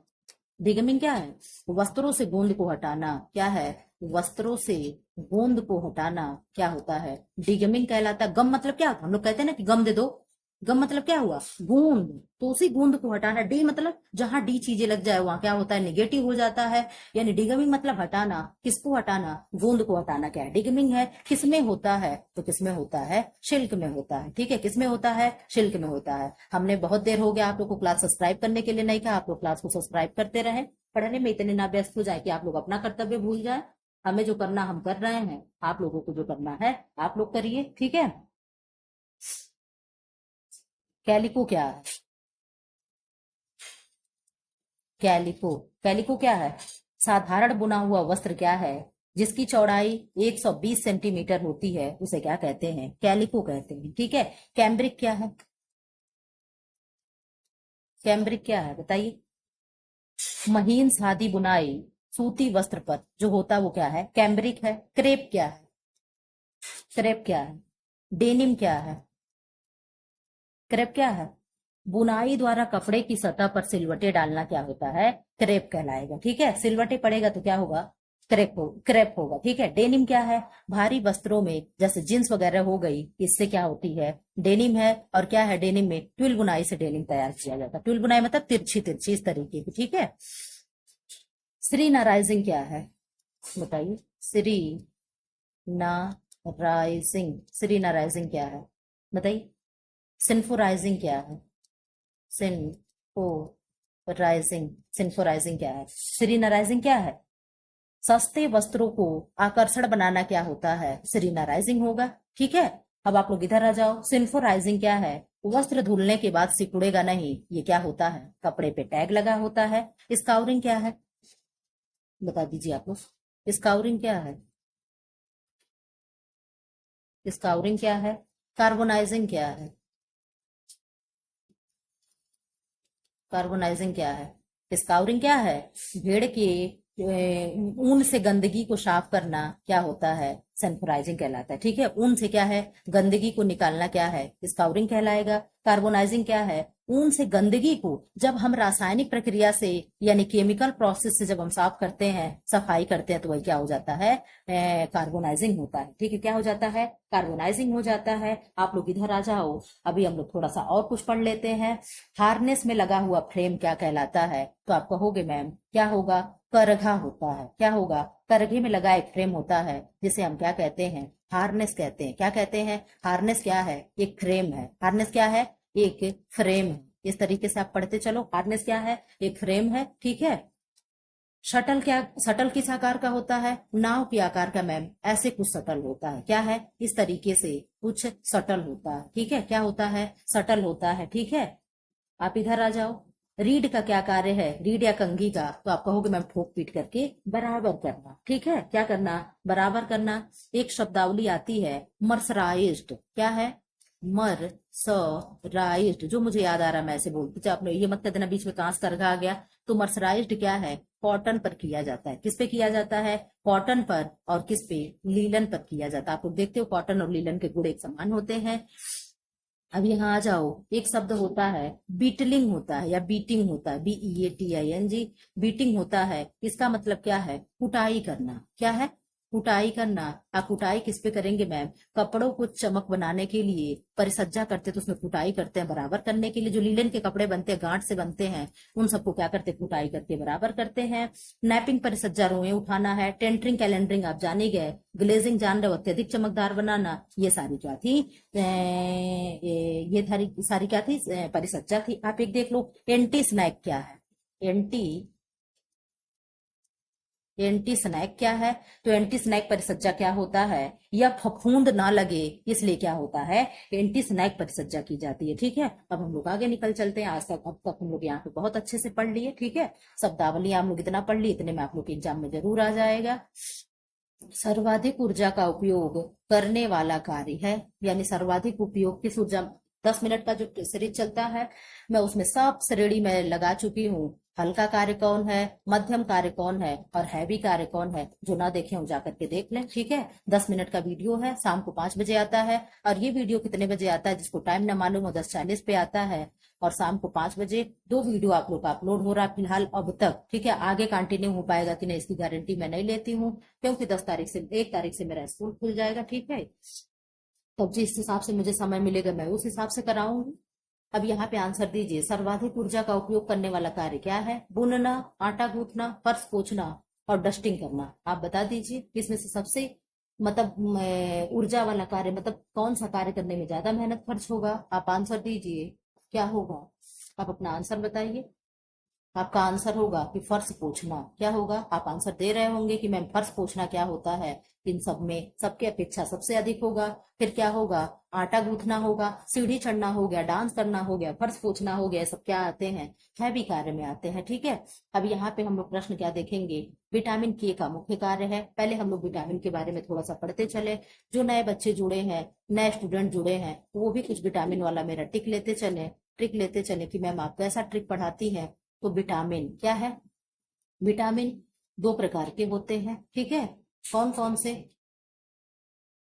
डीगमिंग क्या है? वस्त्रों से गोंद को हटाना। क्या है? वस्त्रों से गोंद को हटाना क्या होता है? डीगमिंग कहलाता है। गम मतलब क्या? हम लोग कहते हैं ना कि गम दे दो। गम मतलब क्या हुआ? गूंद। तो उसी गूंद को हटाना। डी मतलब जहां डी चीजें लग जाए वहां क्या होता है? निगेटिव हो जाता है। यानी डिगमिंग मतलब हटाना। किसको हटाना? गूंद को हटाना क्या है? डिगमिंग है। किसमें होता है? तो किसमें होता है? शिल्क में होता है। ठीक है, किसमें होता है? शिल्क में होता है। हमने बहुत देर हो गया आप लोग को क्लास सब्सक्राइब करने के लिए नहीं कहा। आप लोग क्लास को सब्सक्राइब करते रहे। पढ़ने में इतने ना व्यस्त हो जाए कि आप लोग अपना कर्तव्य भूल जाए। हमें जो करना हम कर रहे हैं, आप लोगों को जो करना है आप लोग करिए। ठीक है। कैलिको क्या है? कैलिको, कैलिको क्या है? साधारण बुना हुआ वस्त्र क्या है? जिसकी चौड़ाई 120 सेंटीमीटर होती है उसे क्या कहते हैं? कैलिको कहते हैं। ठीक है। कैम्ब्रिक क्या है? कैम्ब्रिक क्या है बताइए? महीन सादी बुनाई सूती वस्त्र पर जो होता है वो क्या है? कैम्ब्रिक है। क्रेप क्या है? क्रेप क्या है? डेनिम क्या है? क्रेप क्या है? बुनाई द्वारा कपड़े की सतह पर सिलवटे डालना क्या होता है? क्रेप कहलाएगा। ठीक है, सिलवटे पड़ेगा तो क्या होगा? क्रेप होगा। ठीक है। डेनिम क्या है? भारी वस्त्रों में जैसे जींस वगैरह हो गई, इससे क्या होती है? डेनिम है। और क्या है? डेनिम में ट्विल बुनाई से डेनिम तैयार किया जाता है। ट्विल बुनाई मतलब तिरछी तिरछी इस तरीके की। ठीक है। श्री नाराइजिंग क्या है बताइए? श्री नाराइजिंग, श्री नाराइजिंग क्या है बताइए? सिंफोराइजिंग क्या है? सिंफोराइजिंग, सिंफोराइजिंग क्या है? सिरीनाराइजिंग क्या है? सस्ते वस्त्रों को आकर्षण बनाना क्या होता है? सिरीनाराइजिंग होगा। ठीक है। अब आप लोग इधर आ जाओ। सिंफोराइजिंग क्या है? वस्त्र धुलने के बाद सिकुड़ेगा नहीं, ये क्या होता है? कपड़े पे टैग लगा होता है। स्काउरिंग क्या है बता दीजिए आप लोग? स्काउरिंग क्या है? स्काउरिंग क्या है? कार्बोनाइजिंग क्या है? कार्बोनाइजिंग क्या है? स्काउरिंग क्या है? भेड़ के ऊन से गंदगी को साफ करना क्या होता है, सल्फराइजिंग कहलाता है। ठीक है, ऊन से क्या है, गंदगी को निकालना क्या है, स्काउरिंग कहलाएगा। कार्बोनाइजिंग क्या है, ऊन से गंदगी को जब हम रासायनिक प्रक्रिया से यानी केमिकल प्रोसेस से जब हम साफ करते हैं, सफाई करते हैं, तो वही क्या हो जाता है, कार्बोनाइजिंग होता है। ठीक है, क्या हो जाता है, कार्बोनाइजिंग हो जाता है। आप लोग इधर आ जाओ, अभी हम लोग थोड़ा सा और कुछ पढ़ लेते हैं। हार्नेस में लगा हुआ फ्रेम क्या कहलाता है, तो आप कहोगे मैम क्या होगा, करघा होता है। क्या होगा, करघे में लगा एक फ्रेम होता है जिसे हम क्या कहते हैं, हार्नेस कहते हैं। क्या कहते हैं, हार्नेस क्या है, एक फ्रेम है। हार्नेस क्या है, एक फ्रेम है। इस तरीके से आप पढ़ते चलो, हार्नेस क्या है, एक फ्रेम है। ठीक है, शटल क्या, शटल किस आकार का होता है, नाव के आकार का मैम, ऐसे कुछ शटल होता है। क्या है, इस तरीके से कुछ शटल होता है। ठीक है, क्या होता है, शटल होता है। ठीक है, आप इधर आ जाओ। रीड का क्या कार्य है, रीड या कंघी का, तो आप कहोगे मैम ठोक पीट करके बराबर करना। ठीक है, क्या करना, बराबर करना। एक शब्दावली आती है मर्सराइज्ड, क्या है, मर्सराइज्ड, जो मुझे याद आ रहा है मैं ऐसे बोलती हूँ, आपने ये मत कर देना बीच में कांस करघा आ गया। तो मर्सराइज्ड क्या है, कॉटन पर किया जाता है। किस पे किया जाता है, कॉटन पर। और किस पे, लीलन पर किया जाता है। आप लोग देखते हो कॉटन और लीलन के गुण एक समान होते हैं। अब यहाँ आ जाओ, एक शब्द होता है बीटलिंग होता है या बीटिंग होता है, BEATING, बीटिंग होता है। इसका मतलब क्या है, कुटाई करना। क्या है, कुटाई करना। आप कुटाई किस पे करेंगे मैम, कपड़ों को चमक बनाने के लिए परिसज्जा करते हैं तो उसमें कुटाई करते हैं बराबर करने के लिए। जो लीलन के कपड़े बनते हैं, गांठ से बनते हैं, उन सबको क्या करते हैं, कुटाई करके बराबर करते हैं। नैपिंग परिसज्जा, रोए उठाना है। टेंटरिंग कैलेंडरिंग आप जान ही गए। ग्लेजिंग जान रहे हो, अत्यधिक चमकदार बनाना। ये सारी क्या थी, ये सारी क्या थी, परिसज्जा थी। आप एक देख लो, एंटी स्नैक क्या है, एंटी एंटी स्नैक क्या है, तो एंटी स्नैक परिसज्जा क्या होता है, या फफूंद ना लगे इसलिए क्या होता है, एंटी स्नैक परिसज्जा की जाती है। ठीक है, अब हम लोग आगे निकल चलते हैं। आज तक अब तक हम लोग यहाँ पे बहुत अच्छे से पढ़ लिए। ठीक है, शब्दावली हम लोग इतना पढ़ लिए, इतने में आप लोग के एग्जाम में जरूर आ जाएगा। सर्वाधिक ऊर्जा का उपयोग करने वाला कार्य है, यानी सर्वाधिक उपयोग किस ऊर्जा, 10 मिनट का जो सीरीज चलता है, मैं उसमें सब श्रेणी में लगा चुकी हूँ। हल्का कार्य कौन है, मध्यम कार्य कौन है, और हैवी कार्य कौन है। जो ना देखे हो जाकर के देख लें। ठीक है, 10 मिनट का वीडियो है, शाम को 5 बजे आता है। और ये वीडियो कितने बजे आता है, जिसको टाइम ना मालूम हो, 10:40 पे आता है। और शाम को 5 बजे 2 वीडियो आप लोग का अपलोड हो रहा है फिलहाल अब तक। ठीक है, आगे कंटिन्यू हो पाएगा कि नहीं इसकी गारंटी मैं नहीं लेती हूँ, क्योंकि 10 तारीख से, 1 तारीख से मेरा स्कूल खुल जाएगा। ठीक है, तब जिस हिसाब से मुझे समय मिलेगा मैं उस हिसाब से कराऊंगी। अब यहाँ पे आंसर दीजिए, सर्वाधिक ऊर्जा का उपयोग करने वाला कार्य क्या है, बुनना, आटा गूंथना, फर्श पोंछना और डस्टिंग करना। आप बता दीजिए इसमें से सबसे मतलब ऊर्जा वाला कार्य, मतलब कौन सा कार्य करने में ज्यादा मेहनत खर्च होगा। आप आंसर दीजिए, क्या होगा, आप अपना आंसर बताइए। आपका आंसर होगा कि फर्श पोंछना। क्या होगा, आप आंसर दे रहे होंगे कि मैम फर्श पोंछना क्या होता है, इन सब में सबके अपेक्षा सबसे अधिक होगा। फिर क्या होगा, आटा गूंथना होगा, सीढ़ी चढ़ना हो गया, डांस करना हो गया, फर्श पोंछना हो गया, सब क्या आते हैं, हैवी कार्य में आते हैं। ठीक है, अब यहाँ पे हम लोग प्रश्न क्या देखेंगे, विटामिन के का मुख्य कार्य है। पहले हम लोग विटामिन के बारे में थोड़ा सा पढ़ते चले। जो नए बच्चे जुड़े हैं, नए स्टूडेंट जुड़े हैं, वो भी कुछ विटामिन वाला मेरा ट्रिक लेते चले कि मैम आप कैसा ट्रिक पढ़ाती है। तो विटामिन क्या है, विटामिन 2 प्रकार के होते हैं। ठीक है, कौन कौन से,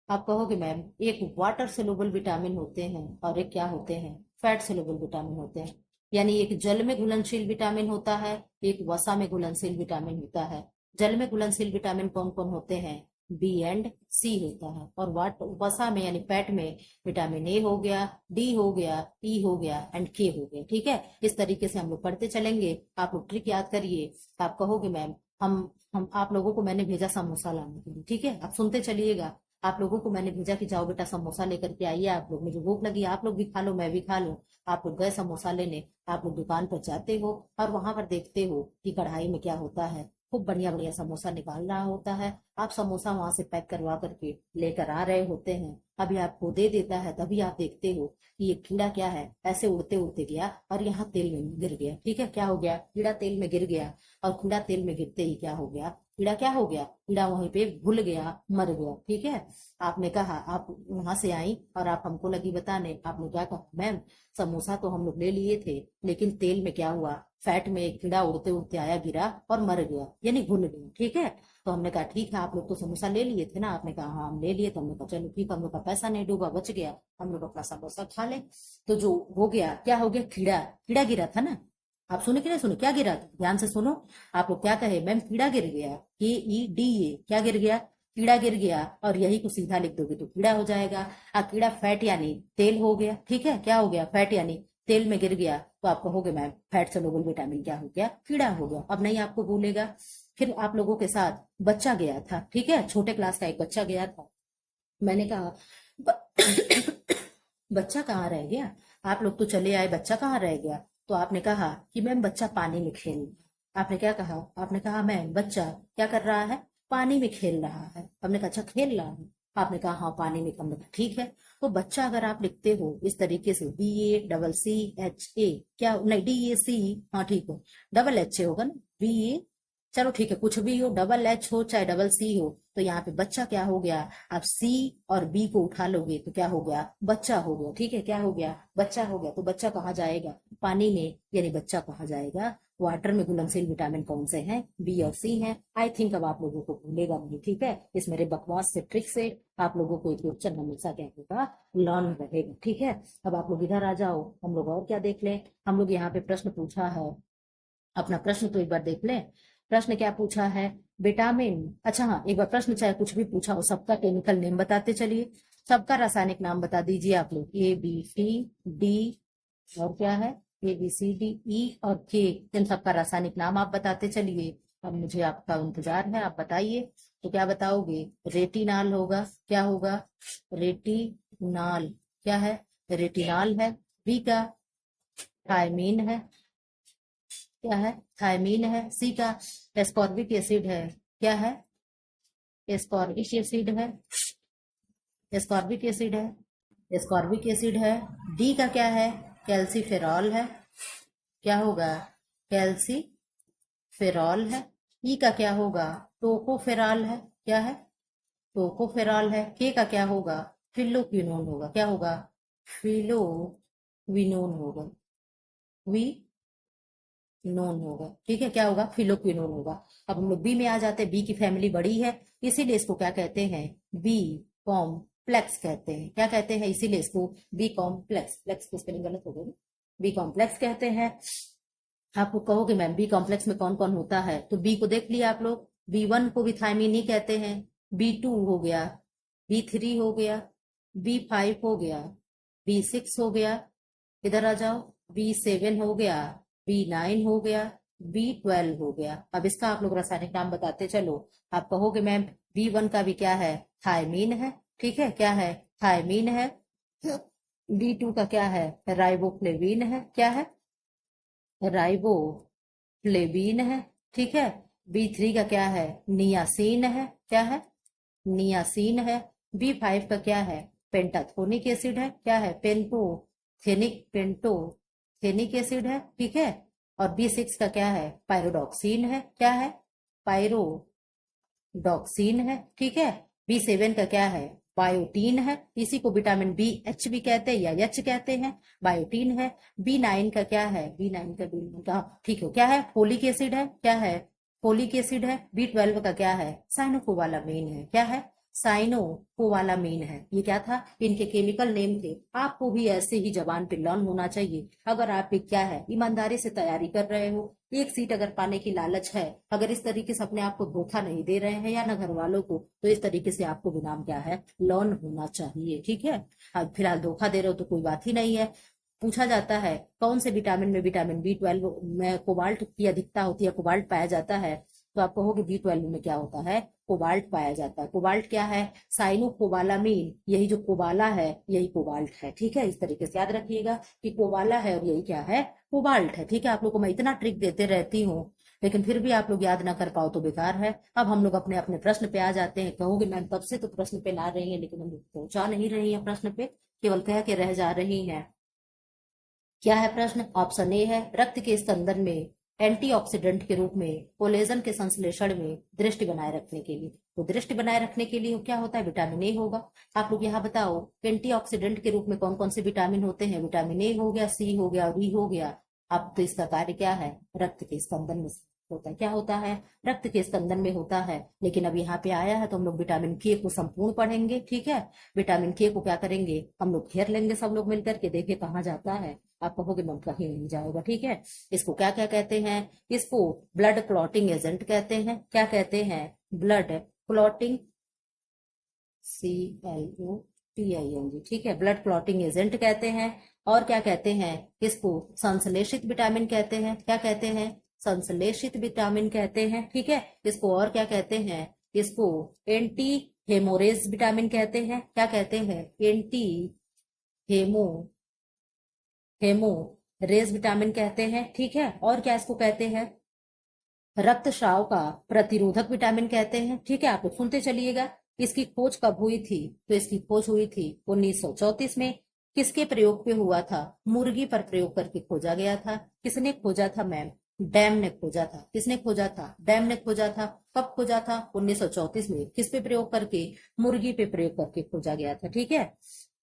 आप कहोगे मैम एक वाटर सोल्यूबल विटामिन होते हैं और एक क्या होते हैं, फैट सोल्यूबल विटामिन होते हैं। यानी एक जल में घुलनशील विटामिन होता है, एक वसा में घुलनशील विटामिन होता है। जल में घुलनशील विटामिन कौन कौन होते हैं, B and C होता है। और वाट वसा में यानी फैट में विटामिन ए हो गया, डी हो गया, ई हो गया एंड के हो गया। ठीक है, इस तरीके से हम लोग पढ़ते चलेंगे। आप लोग ट्रिक याद करिए। आप कहोगे मैम हम आप लोगों को मैंने भेजा समोसा लाने के लिए। ठीक है, आप सुनते चलिएगा। आप लोगों को मैंने भेजा कि जाओ बेटा समोसा लेकर के आइए, आप लोग, मुझे भूख लगी, आप लोग भी खा लो, मैं भी खा लूं। आप लोग गए समोसा लेने, आप लोग दुकान पर जाते हो और वहां पर देखते हो कि कढ़ाई में क्या होता है, खूब बढ़िया बढ़िया समोसा निकाल रहा होता है। आप समोसा वहां से पैक करवा करके लेकर आ रहे होते हैं। अभी आपको दे देता है, तभी आप देखते हो कि ये कीड़ा क्या है, ऐसे उड़ते उड़ते गया और यहाँ तेल में गिर गया। ठीक है, क्या हो गया, कीड़ा तेल में गिर गया। और कीड़ा तेल में गिरते ही क्या हो गया, कीड़ा क्या हो गया, कीड़ा वहीं पे घुल गया, मर गया। ठीक है, आपने कहा, आप वहां से आई और आप हमको लगी बताने, आपने क्या कहा, मैम समोसा तो हम लोग ले लिए थे लेकिन तेल में क्या हुआ, फैट में एक कीड़ा उड़ते उड़ते आया, गिरा और मर गया, यानी घुल गया। ठीक है, तो हमने कहा ठीक है, आप लोग तो समोसा ले लिए थे ना। आपने कहा हाँ हम ले लिए। तो हमने कहा चलो ठीक है, हम लोग का पैसा नहीं डूबा, बच गया, हम लोग अपना समोसा खा ले। तो जो हो गया, क्या हो गया, कीड़ा, कीड़ा गिरा था ना। आप सुने कि नहीं सुने, क्या गिरा था, ध्यान से सुनो। आप लोग क्या कहे, मैम कीड़ा गिर गया, KEDA, क्या गिर गया, कीड़ा गिर गया। और यही को सीधा लिख दोगे तो कीड़ा हो जाएगा। कीड़ा फैट यानी तेल हो गया। ठीक है, क्या हो गया, फैट यानी तेल में गिर गया। तो आप कहोगे मैम फैट सॉल्युबल विटामिन क्या हो गया, कीड़ा हो गया। अब नहीं आपको भूलेगा। फिर आप लोगों के साथ बच्चा गया था, ठीक है, छोटे क्लास का एक बच्चा गया था। मैंने कहा बच्चा कहाँ रह गया, आप लोग तो चले आए, बच्चा कहाँ रह गया। तो आपने कहा कि मैम बच्चा पानी में खेल। आपने क्या कहा, आपने कहा मैम बच्चा क्या कर रहा है, पानी में खेल रहा है। हमने कहा अच्छा खेल रहा है, आपने कहा हाँ पानी में। हमने कहा ठीक है। तो बच्चा अगर आप लिखते हो इस तरीके से, BACCHA, क्या नहीं, DAC, हाँ ठीक हो, DHA होगा ना, BA, चलो ठीक है, कुछ भी हो, DH हो चाहे CC हो। तो यहाँ पे बच्चा क्या हो गया, आप C और B को उठा लोगे तो क्या हो गया, बच्चा हो गया। ठीक है, क्या हो गया, बच्चा हो गया। तो बच्चा कहाँ जाएगा, पानी में, यानी बच्चा कहाँ जाएगा, वाटर में। घुलनशील विटामिन कौन से हैं, B और C हैं। आई थिंक अब आप लोगों को भूलेगा नहीं। ठीक है, इस मेरे बकवास से, ट्रिक से आप लोगों को एक क्वेश्चन हमेशा क्या होगा, लर्न रहेगा। ठीक है, अब आप लोग इधर आ जाओ, हम लोग और क्या देख लें। हम लोग यहाँ पे प्रश्न पूछा है, अपना प्रश्न तो एक बार देख लें। प्रश्न क्या पूछा है, विटामिन, अच्छा हाँ, एक बार प्रश्न चाहे कुछ भी पूछा हो, सबका केमिकल नेम बताते चलिए, सबका रासायनिक नाम बता दीजिए आप लोग, ABCD, और क्या है, ABCDE और K, इन सबका रासायनिक नाम आप बताते चलिए। अब मुझे आपका इंतजार है, आप बताइए। तो क्या बताओगे, रेटिनाल होगा, क्या होगा, रेटिनाल, क्या है, रेटिनाल है। बी का थायमीन है, क्या है, थायमीन है। सी का एस्कॉर्बिक एसिड है, क्या है, एस्कॉर्बिक एसिड है, एस्कॉर्बिक एसिड है, एस्कॉर्बिक एसिड है। डी का क्या है, कैल्सीफेरॉल है, क्या होगा, कैल्सीफेरॉल है। ई का क्या होगा, टोकोफेरॉल है, क्या है, टोकोफेरॉल है। के का क्या होगा, फिलोक्विनोन होगा, क्या होगा, फिलोक्विनोन होगा, वी नोन होगा। ठीक है, क्या होगा, फिलोक्विनोन होगा। अब हम लोग बी में आ जाते हैं। बी की फैमिली बड़ी है, इसीलिए इसको क्या कहते हैं, बी कॉम्प्लेक्स कहते हैं। क्या कहते हैं, इसीलिए इसको बी कॉम्प्लेक्स, प्लेक्स की स्पेलिंग गलत हो गई, बी कॉम्प्लेक्स कहते हैं। आपको कहोगे मैम बी कॉम्प्लेक्स में कौन कौन होता है, तो बी को देख लिया आप लोग, B1 को भी थायमीन ही कहते हैं, B2 हो गया, B3 हो गया, B5 हो गया, B6 हो गया, इधर आ जाओ, B7 हो गया, B9 हो गया, B12 हो गया। अब इसका आप लोग रासायनिक नाम बताते चलो। आप कहोगे मैम B1 का भी क्या है, थायमीन है। ठीक है, क्या है, थायमीन है। B2 का क्या है, राइबोफ्लेविन है, क्या है, राइबोफ्लेविन है। ठीक है, B3 का क्या है, नियासिन है, क्या है, नियासिन है। B5 का क्या है, पेंटाथोनिक एसिड है, क्या है, पेंटोथेनिक एसिड है। ठीक है, और B6 का क्या है, पायरोडॉक्सिन है, क्या है, पायरोडॉक्सिन है। ठीक है, B7 का क्या है, बायोटीन है, इसी को विटामिन BH भी कहते हैं या एच कहते हैं, बायोटीन है। B9 का क्या है, B9 का ठीक है, क्या है, फोलिक एसिड है, क्या है, फोलिक एसिड है। B12 का क्या है, साइनोकोबालामीन है, क्या है, साइनोकोबालामीन है। ये क्या था, इनके केमिकल नेम थे। आपको भी ऐसे ही जबान पे लर्न होना चाहिए। अगर आप एक क्या है, ईमानदारी से तैयारी कर रहे हो, एक सीट अगर पाने की लालच है, अगर इस तरीके से अपने आप को धोखा नहीं दे रहे हैं या न घर वालों को, तो इस तरीके से आपको भी नाम क्या है, लर्न होना चाहिए। ठीक है, अब फिलहाल धोखा दे रहे हो तो कोई बात ही नहीं है। पूछा जाता है कौन से विटामिन में विटामिन B12 में कोबाल्ट की अधिकता होती है, कोबाल्ट पाया जाता है। तो आप कहोगे B12 में क्या होता है, कोबाल्ट पाया जाता है। कोबाल्ट क्या है, साइनोकोबालामीन, यही जो कोबाला है यही कोबाल्ट है। ठीक है, इस तरीके से याद रखिएगा कि कोबाला है और यही क्या है, कोबाल्ट है। ठीक है, आप लोग को मैं इतना ट्रिक देते रहती हूँ, लेकिन फिर भी आप लोग याद ना कर पाओ तो बेकार है। अब हम लोग अपने अपने प्रश्न पे आ जाते हैं। कहोगे मैम तब से तो प्रश्न पे ला रही है, लेकिन हम लोग पहुंचा नहीं रही है प्रश्न पे, केवल कह के रह जा रही हैं। क्या है प्रश्न, ऑप्शन ए है, रक्त के स्कंदन में एंटीऑक्सीडेंट के रूप में कोलेजन के संश्लेषण में दृष्टि बनाए रखने के लिए। तो दृष्टि बनाए रखने के लिए क्या होता है, विटामिन ए होगा। आप लोग यहाँ बताओ एंटीऑक्सीडेंट के रूप में कौन कौन से विटामिन होते हैं, विटामिन ए हो गया, सी हो गया और ई हो गया। अब तो इसका कार्य क्या है, रक्त के स्पंदन में होता है। क्या होता है, रक्त के स्पंदन में होता है। लेकिन अब यहाँ पे आया है तो हम लोग विटामिन के को संपूर्ण पढ़ेंगे, ठीक है। विटामिन के को क्या करेंगे, हम लोग घेर लेंगे सब लोग मिलकर के, देखे कहाँ जाता है। आप कहोगे मैम कहीं नहीं जाएगा, ठीक है। इसको क्या क्या कहते हैं, इसको ब्लड क्लॉटिंग एजेंट कहते हैं। क्या कहते हैं, ब्लड क्लॉटिंग, CLOTING, ठीक है, ब्लड क्लॉटिंग एजेंट कहते हैं। और क्या कहते हैं, इसको संश्लेषित विटामिन कहते हैं। क्या कहते हैं, संश्लेषित विटामिन कहते हैं, ठीक है। इसको और क्या कहते हैं, इसको एंटी हेमोरेज विटामिन कहते हैं। क्या कहते हैं, एंटी हेमो हेमोरेज विटामिन कहते हैं, ठीक है। और क्या इसको कहते हैं, रक्तस्राव का प्रतिरोधक विटामिन कहते हैं, ठीक है। आप लोग सुनते चलिएगा। इसकी खोज कब हुई थी, तो इसकी खोज हुई थी 1934 में। किसके प्रयोग पे हुआ था, मुर्गी पर प्रयोग करके खोजा गया था। किसने खोजा था मैम, डैम ने खोजा था। किसने खोजा था, डैम ने खोजा था। कब खोजा था, 1934 में। किस पे प्रयोग करके, मुर्गी पे प्रयोग करके खोजा गया था, ठीक है।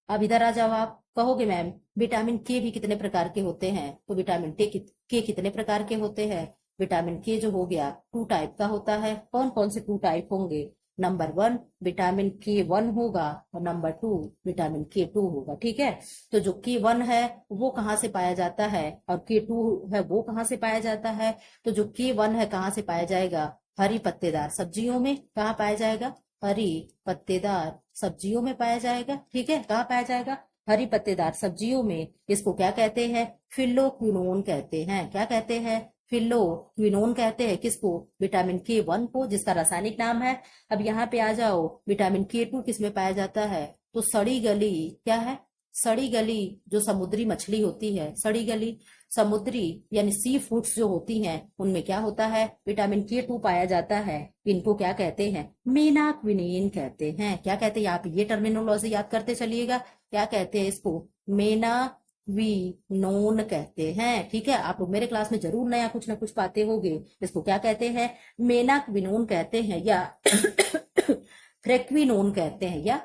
अब इधर आ जाओ। आप कहोगे मैम विटामिन के भी कितने प्रकार के होते हैं, तो विटामिन के कितने प्रकार के होते हैं। विटामिन के जो हो गया 2 टाइप का होता है। कौन कौन से 2 टाइप होंगे, नंबर 1 विटामिन के 1 होगा और नंबर 2 विटामिन के 2 होगा, ठीक है। तो जो के 1 है वो कहाँ से पाया जाता है और के 2 है वो कहाँ से पाया जाता है। तो जो के 1 है कहाँ से पाया जाएगा, हरी पत्तेदार सब्जियों में। कहाँ पाया जाएगा, हरी पत्तेदार सब्जियों में पाया जाएगा, ठीक है। कहाँ पाया जाएगा, हरी पत्तेदार सब्जियों में। इसको क्या कहते हैं, फिल्लोक्विनोन कहते हैं। क्या कहते हैं, फिल्लोक्विनोन कहते हैं। किसको, विटामिन के 1 को, जिसका रासायनिक नाम है। अब यहाँ पे आ जाओ, विटामिन के 2 किसमें पाया जाता है, तो सड़ी गली, क्या है, सड़ी गली जो समुद्री मछली होती है, सड़ी गली समुद्री यानी सी फूड्स जो होती हैं उनमें क्या होता है, विटामिन के 2 पाया जाता है। इनको क्या कहते हैं, मेनाक्विनीन कहते हैं। क्या कहते हैं, आप ये टर्मिनोलॉजी याद करते चलिएगा। क्या कहते हैं इसको, मेनाक्विनोन कहते हैं, ठीक है। आप लोग मेरे क्लास में जरूर नया कुछ ना कुछ पाते होंगे। इसको क्या कहते हैं, मेनाक्विनोन कहते हैं, या फ्रेक्विनोन कहते हैं, या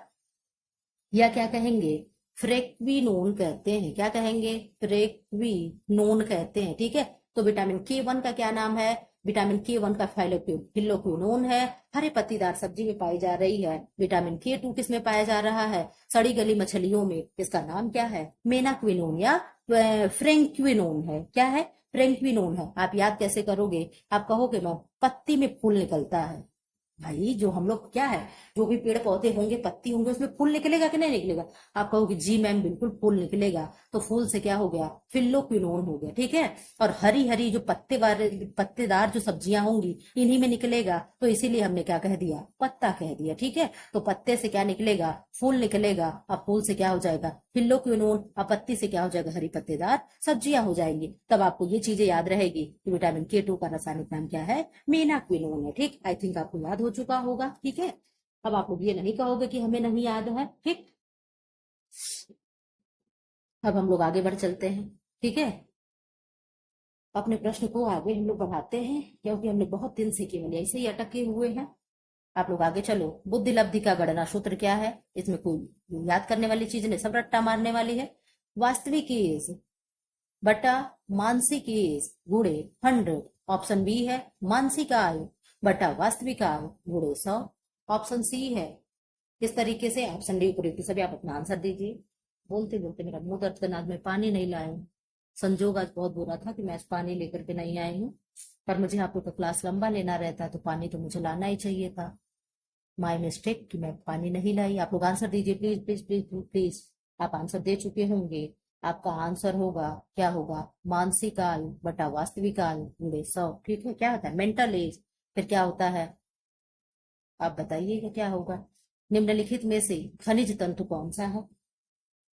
क्या कहेंगे, फ्रेक्विनोन कहते हैं। क्या कहेंगे, फ्रेक्विनोन कहते हैं, ठीक है। तो विटामिन के 1 का क्या नाम है, विटामिन के 1 का फिल्लोक्विनोन है, हरे पत्तीदार सब्जी में पाई जा रही है। विटामिन के 2 किस में पाया जा रहा है, सड़ी गली मछलियों में। इसका नाम क्या है, मेनाक्विनोन या फ्रेंक्विनोन है। क्या है, फ्रेंक्विनोन है। आप याद कैसे करोगे, आप कहोगे मैम पत्ती में फूल निकलता है। भाई जो हम लोग क्या है, जो भी पेड़ पौधे होंगे, पत्ती होंगे, उसमें फूल निकलेगा कि नहीं निकलेगा। आप कहोगे जी मैम बिल्कुल फूल निकलेगा। तो फूल से क्या हो गया, फिल्लोक्विनोन हो गया, ठीक है। और हरी हरी जो पत्तेदार जो सब्जियां होंगी इन्हीं में निकलेगा, तो इसीलिए हमने क्या कह दिया, पत्ता कह दिया, ठीक है। तो पत्ते से क्या निकलेगा, फूल निकलेगा। अब फूल से क्या हो जाएगा, फिल्लोक्विनोन। अब पत्ती से क्या हो जाएगा, हरी पत्तेदार सब्जियां हो जाएंगी। तब आपको ये चीजें याद रहेगी कि विटामिन के 2 का रासायनिक नाम क्या है, मेनाक्विनोन है, ठीक। आई थिंक आपको याद हो चुका होगा, ठीक है। अब आप लोग ये नहीं कहोगे कि हमें नहीं याद है, ठीक। अब हम लोग आगे बढ़ चलते हैं, ठीक है। अपने प्रश्न को आगे हम लोग बढ़ाते हैं, क्योंकि हमने बहुत दिन से केवल ऐसे ही अटके हुए हैं। आप लोग आगे चलो। बुद्धि लब्धि का गणना सूत्र क्या है, इसमें कोई याद करने वाली चीज नहीं, सब रट्टा मारने वाली है। वास्तविक एज बटा मानसिक एज गुणे 100। ऑप्शन बी है मानसिक आयु बटा वास्तविक आयु गुणे 100। ऑप्शन सी है। इस तरीके से ऑप्शन डी उपयुक्त सभी आप अपना आंसर दीजिए। बोलते बोलते मेरा मुंह दर्द करना, आज मैं पानी नहीं लाया हूँ। संजोग आज बहुत बुरा था कि मैं आज पानी लेकर के नहीं आई हूँ, पर मुझे आप लोग का क्लास लंबा लेना रहता तो पानी तो मुझे लाना ही चाहिए था। माय मिस्टेक कि मैं पानी नहीं लाई। आप लोग आंसर दीजिए प्लीज प्लीज प्लीज प्लीज। आप आंसर दे चुके होंगे। आपका आंसर होगा, क्या होगा, मानसिक आयु बटा वास्तविक आयु गुणे 100, ठीक है। क्या होता है, मेंटल एज, फिर क्या होता है, आप बताइएगा क्या होगा। निम्नलिखित में से खनिज तंतु कौन सा है,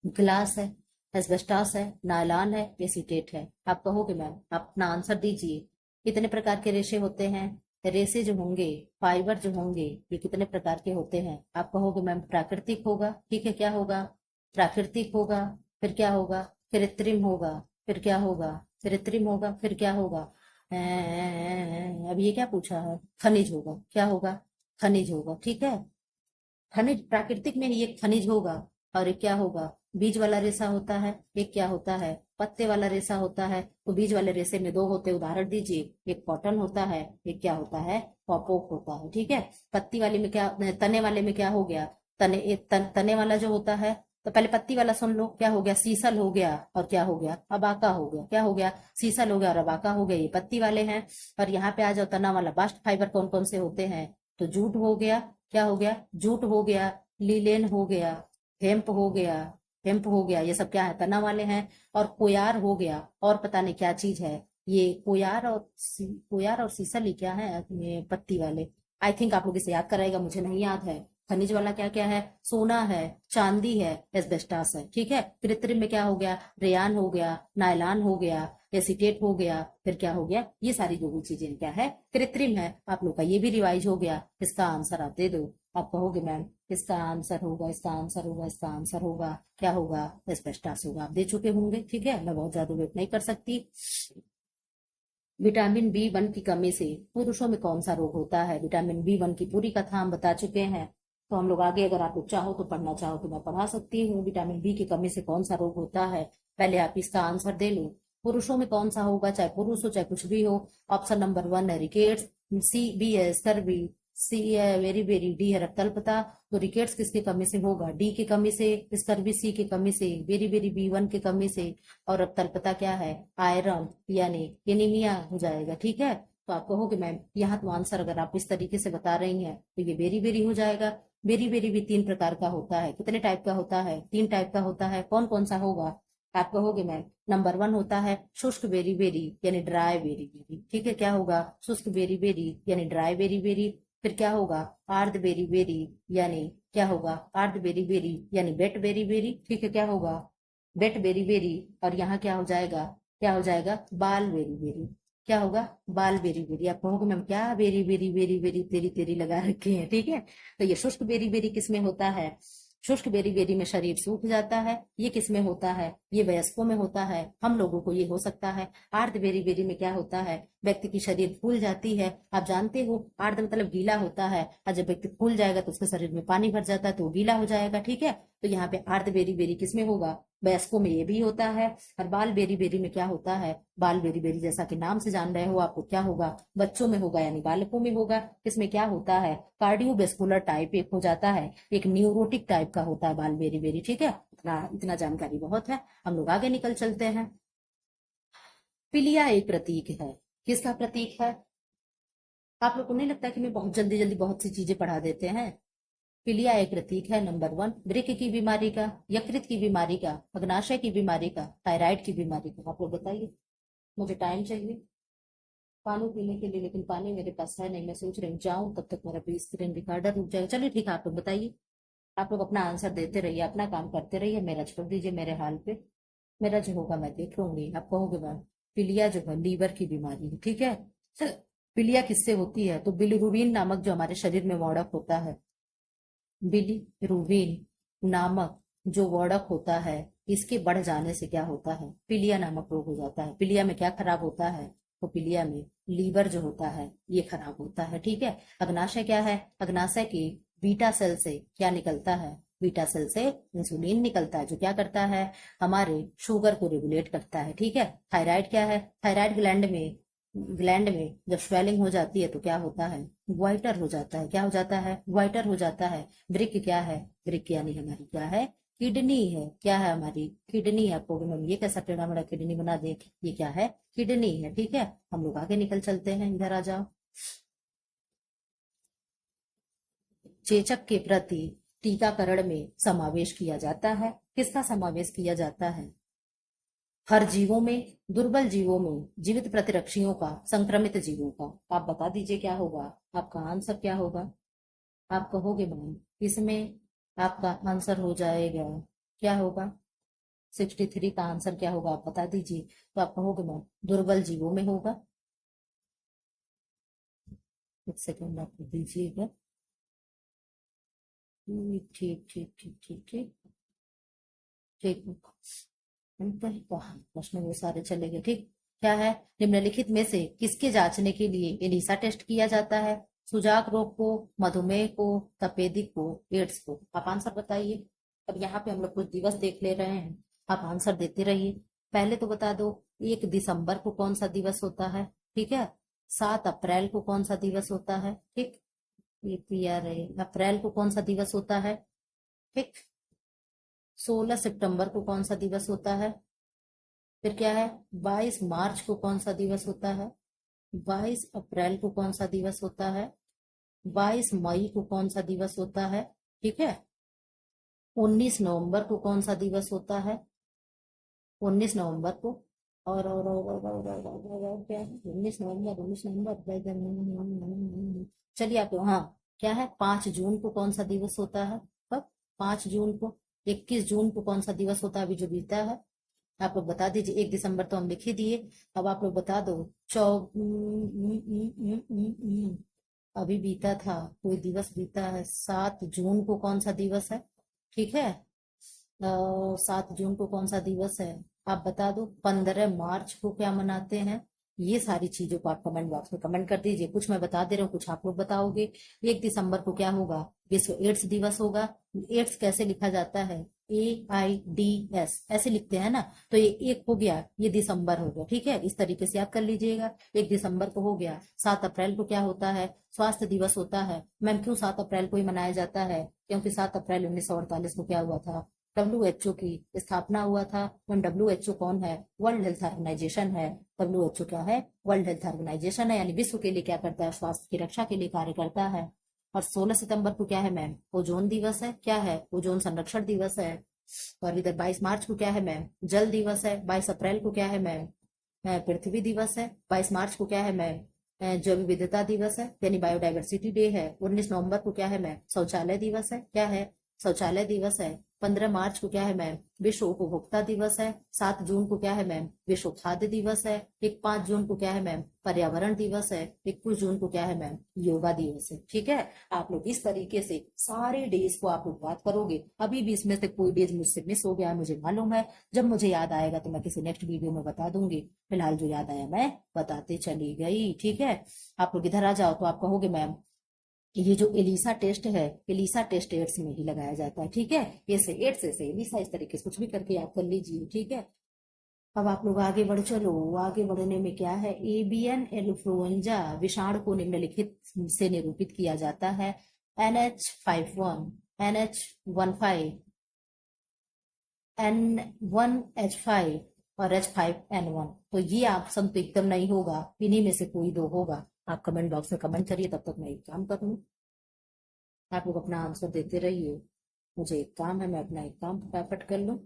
ग्लास है, एस्बेस्टॉस है, नायलॉन है, एसीटेट है। आप कहोगे मैम आप अपना आंसर दीजिए। कितने प्रकार के रेशे होते हैं, रेशे जो होंगे, फाइबर जो होंगे, ये कितने प्रकार के होते हैं। आप कहोगे मैम प्राकृतिक होगा, ठीक है। क्या होगा, प्राकृतिक होगा। फिर क्या होगा, कृत्रिम होगा। फिर क्या होगा, कृत्रिम होगा। फिर क्या होगा, अब ये क्या पूछा है, खनिज होगा। क्या होगा, खनिज होगा, ठीक है। खनिज प्राकृतिक में ही एक खनिज होगा, और एक क्या होगा, बीज वाला रेशा होता है। एक क्या होता है, पत्ते वाला रेशा होता है, तो बीज वाले रेशे में दो होते हैं, उदाहरण दीजिए, एक कॉटन होता है, एक क्या होता है, कॉपोक होता है, ठीक है। पत्ती वाले में क्या, तने वाले में क्या हो गया, तने वाला जो होता है, तो पहले पत्ती वाला सुन लो, क्या हो गया, सीसल हो गया, और क्या हो गया, अबाका हो गया, क्या हो गया, सीसल हो गया और अबाका हो गया, ये पत्ती वाले हैं। और यहाँ पे आ जाओ, तना वाला, बास्ट फाइबर कौन कौन से होते हैं, तो जूट हो गया, क्या हो गया, जूट हो गया, लीलेन हो गया, हेम्प हो गया, हेम्प हो गया, ये सब क्या है, तना वाले हैं। और कोयार हो गया, और पता नहीं क्या चीज है, ये कोयार और कोयार और सीसल ही क्या है, ये पत्ती वाले। आई थिंक आप लोग इसे याद कराएगा, मुझे नहीं याद है। खनिज वाला क्या क्या है, सोना है, चांदी है, एस्बेस्टास है, ठीक है। कृत्रिम में क्या हो गया, रेयान हो गया, नायलॉन हो गया, एसीटेट हो गया, फिर क्या हो गया, ये सारी जो भी चीजें क्या है, कृत्रिम है। आप लोग का ये भी रिवाइज हो गया। इसका आंसर आप दे दो। आप कहोगे मैम इसका आंसर होगा, इसका आंसर होगा, इसका आंसर होगा, क्या होगा, एस्बेस्टास होगा। आप दे चुके होंगे, ठीक है, मैं बहुत ज्यादा वेट नहीं कर सकती। विटामिन बी 1 की कमी से पुरुषों में कौन सा रोग होता है, विटामिन बी 1 की पूरी कथा हम बता चुके हैं। तो हम लोग आगे, अगर आप लोग चाहो तो पढ़ना चाहो तो मैं पढ़ा सकती हूँ, विटामिन बी की कमी से कौन सा रोग होता है। पहले आप इसका आंसर दे लो, पुरुषों में कौन सा होगा, चाहे पुरुष हो चाहे कुछ भी हो। ऑप्शन नंबर 1 है रिकेट्स, सी बी है स्कर्वी, सी है वेरी वेरी, डी है रक्तल्पता। तो रिकेट्स किसकी कमी से होगा, डी की कमी से, स्कर्वी सी की कमी से, वेरी वेरी बी 1 की कमी से, और रक्तल्पता क्या है, आयरन यानी एनीमिया हो जाएगा, ठीक है। तो आप कहोगे मैम यहाँ तो आंसर अगर आप इस तरीके से बता रही हैं तो ये बेरी बेरी हो जाएगा। बेरी बेरी भी 3 प्रकार का होता है, कितने टाइप का होता है, 3 टाइप का होता है, कौन कौन सा होगा। आप कहोगे मैम नंबर 1 होता है शुष्क बेरी बेरी यानी ड्राई बेरी बेरी, ठीक है, क्या होगा, शुष्क बेरी बेरी यानी ड्राई बेरी बेरी। फिर क्या होगा, आर्द्र बेरी बेरी यानी, क्या होगा, आर्द्र बेरी बेरी यानी वेट बेरी बेरी, ठीक है, क्या होगा, वेट बेरी बेरी। और यहाँ क्या हो जाएगा, क्या हो जाएगा, बाल बेरी बेरी, क्या होगा, बाल बेरी बेरी। आप कहोगे मैम क्या बेरी बेरी बेरी बेरी तेरी तेरी लगा रखे हैं, ठीक है। तो ये शुष्क बेरी बेरी किसमें होता है, शुष्क बेरी बेरी में शरीर सूख जाता है। ये किसमें होता है, ये वयस्कों में होता है, हम लोगों को ये हो सकता है। आर्द्र बेरी बेरी में क्या होता है, व्यक्ति की शरीर फूल जाती है। आप जानते हो आर्द्र मतलब गीला होता है, और जब व्यक्ति फूल जाएगा तो उसके शरीर में पानी भर जाता है तो वो गीला हो जाएगा, ठीक है। तो यहाँ पे आर्द्र बेरी बेरी किसमें होगा, वयस्कों में ये भी होता है। और बाल बेरी बेरी में क्या होता है, बाल बेरी बेरी जैसा कि नाम से जान रहे हो आपको, क्या होगा, बच्चों में होगा यानी बालकों में होगा। इसमें क्या होता है, कार्डियोवेस्कुलर टाइप एक हो जाता है, एक न्यूरोटिक टाइप का होता है बाल बेरी बेरी, ठीक है। इतना इतना जानकारी बहुत है, हम लोग आगे निकल चलते हैं। पिलिया एक प्रतीक है, किसका प्रतीक है। आप लोग को नहीं लगता कि मैं बहुत जल्दी जल्दी बहुत सी चीजें पढ़ा देते हैं। पीलिया एक प्रतीक है नंबर 1 वृक्क की बीमारी का, यकृत की बीमारी का, अग्नाशय की बीमारी का, थायराइड की बीमारी का। आप लोग बताइए, मुझे टाइम चाहिए पानी पीने के लिए, लेकिन पानी मेरे पास है नहीं। मैं सोच रही हूँ जाऊं, तब तक मेरा भी स्क्रीन रिकॉर्डर रुक जाएगा। चलिए ठीक है, आप लोग बताइए, आप लोग अपना आंसर देते रहिए, अपना काम करते रहिए, मेरा छोड़ दीजिए मेरे हाल पे। मेरा जो होगा मैं देख लूंगी। आप कहोगे मैम पीलिया जो है लीवर की बीमारी है, ठीक है। पीलिया किससे होती है, तो बिलिरुबिन नामक जो हमारे शरीर में वॉर्डक होता है, बिलीरुबिन नामक जो वर्डक होता है, इसके बढ़ जाने से क्या होता है, पीलिया नामक रोग हो जाता है। पीलिया में क्या खराब होता है, तो पीलिया में लीवर जो होता है ये खराब होता है, ठीक है। अग्नाशय क्या है, अग्नाशय की बीटा सेल से क्या निकलता है, बीटा सेल से इंसुलिन निकलता है, जो क्या करता है, हमारे शुगर को रेगुलेट करता है, ठीक है। थायराइड क्या है, थायराइड ग्लैंड में जब स्वेलिंग हो जाती है तो क्या होता है, वाइटर हो जाता है, क्या हो जाता है, वाइटर हो जाता है। वृक्क क्या है, वृक्क यानी हमारी क्या है, किडनी है, क्या है, हमारी किडनी है। आपको मैम ये कैसा टेढ़ा मेढ़ा किडनी बना दे, ये क्या है, किडनी है, ठीक है। हम लोग आगे निकल चलते हैं, इधर आ जाओ। चेचक के प्रति टीकाकरण में समावेश किया जाता है, किसका समावेश किया जाता है, हर जीवों में, दुर्बल जीवों में, जीवित प्रतिरक्षियों का, संक्रमित जीवों का। आप बता दीजिए क्या होगा, आपका आंसर क्या होगा। आप कहोगे मैम इसमें आपका आंसर हो जाएगा, क्या होगा, 63 का आंसर क्या होगा, आप बता दीजिए। तो आप कहोगे मैम दुर्बल जीवों में होगा। एक सेकेंड आप दीजिएगा। ठीक ठीक ठीक ठीक ठीक ठीक ठीक। प्रश्न वो सारे चले गए, ठीक। क्या है, निम्नलिखित में से किसके जांचने के लिए एलिसा टेस्ट किया जाता है, सुजाक रोग को, मधुमेह को, तपेदिक को, एड्स को। आप आंसर बताइए। अब यहाँ पे हम लोग कुछ दिवस देख ले रहे हैं, आप आंसर देते रहिए। पहले तो बता दो 1 दिसंबर को कौन सा दिवस होता है, ठीक है। 7 अप्रैल को कौन सा दिवस होता है, ठीक। ये क्लियर है, अप्रैल को कौन सा दिवस होता है, ठीक। 16 सितंबर को कौन सा दिवस होता है, फिर क्या है, 22 मार्च को कौन सा दिवस होता है, 22 अप्रैल को कौन सा दिवस होता है, 22 मई को कौन सा दिवस होता है, ठीक है। 19 नवंबर को कौन सा दिवस होता है, 19 नवंबर को, और क्या है, 19 नवंबर, चलिए आप, हाँ, क्या है, 5 जून को कौन सा दिवस होता है, कब, 5 जून को। 21 जून को कौन सा दिवस होता है अभी जो बीता है, आप लोग बता दीजिए। 1 दिसंबर तो हम लिख ही दिए, अब आप लोग बता दो। चौ अभी बीता था, कोई दिवस बीता है, 7 जून को कौन सा दिवस है, ठीक है। 7 जून को कौन सा दिवस है, आप बता दो। 15 मार्च को क्या मनाते हैं, ये सारी चीजों को आप कमेंट बॉक्स में कमेंट कर दीजिए। कुछ मैं बता दे रहा हूँ, कुछ आप लोग बताओगे। 1 दिसंबर को क्या होगा, विश्व एड्स दिवस होगा। एड्स कैसे लिखा जाता है, AIDS ऐसे लिखते हैं ना, तो ये एक हो गया, ये दिसंबर हो गया, ठीक है। इस तरीके से आप कर लीजिएगा। 1 दिसंबर को हो गया। 7 अप्रैल को क्या होता है, स्वास्थ्य दिवस होता है। मैम क्यों 7 अप्रैल को ही मनाया जाता है, क्योंकि 7 अप्रैल 1948 को क्या हुआ था, WHO की स्थापना हुआ था। WHO कौन है, वर्ल्ड हेल्थ ऑर्गेनाइजेशन है। WHO क्या है, वर्ल्ड हेल्थ ऑर्गेनाइजेशन है, यानी विश्व के लिए क्या करता है, स्वास्थ्य की रक्षा के लिए कार्य करता है। और 16 सितंबर को क्या है मैम, ओजोन दिवस है, क्या है, ओजोन संरक्षण दिवस है। और इधर 22 मार्च को क्या है मैम, जल दिवस है। 22 अप्रैल को क्या है मैम, पृथ्वी दिवस है। 22 मार्च को क्या है मैम, जैव विविधता दिवस है, यानी बायोडाइवर्सिटी डे है। 19 नवंबर को क्या है मैम, शौचालय दिवस है, क्या है, शौचालय दिवस है। 15 मार्च को क्या है मैम, विश्व उपभोक्ता दिवस है। 7 जून को क्या है मैम, विश्व खाद्य दिवस है। 5 जून को क्या है मैम, पर्यावरण दिवस है। 21 जून को क्या है मैम, योगा दिवस है, ठीक है। आप लोग इस तरीके से सारे डेज को आप लोग बात करोगे। अभी भी इसमें से कोई डेज मुझसे मिस हो गया मुझे मालूम है, जब मुझे याद आएगा तो मैं किसी नेक्स्ट वीडियो में बता दूंगी। फिलहाल जो याद आया मैं बताते चली गई, ठीक है। आप लोग इधर आ जाओ तो आप कहोगे मैम ये जो एलिसा टेस्ट है, एलिसा टेस्ट एड्स में ही लगाया जाता है, ठीक है। ये से एड्स से एलिसा, इस तरीके से कुछ भी करके याद कर लीजिए, ठीक है। अब आप लोग आगे बढ़ चलो। आगे बढ़ने में क्या है, एवियन इन्फ्लुएंजा विषाणु को निम्नलिखित से निरूपित किया जाता है। NH51, NH15, N1H5 और H5N1। तो ये ऑप्शन तो एकदम नहीं होगा, इन्हीं में से कोई दो होगा। आप कमेंट बॉक्स में कमेंट करिए, तब तक मैं एक काम कर लूँ। आप लोग अपना आंसर देते रहिए, मुझे एक काम है, मैं अपना एक काम फटाफट कर लूँ।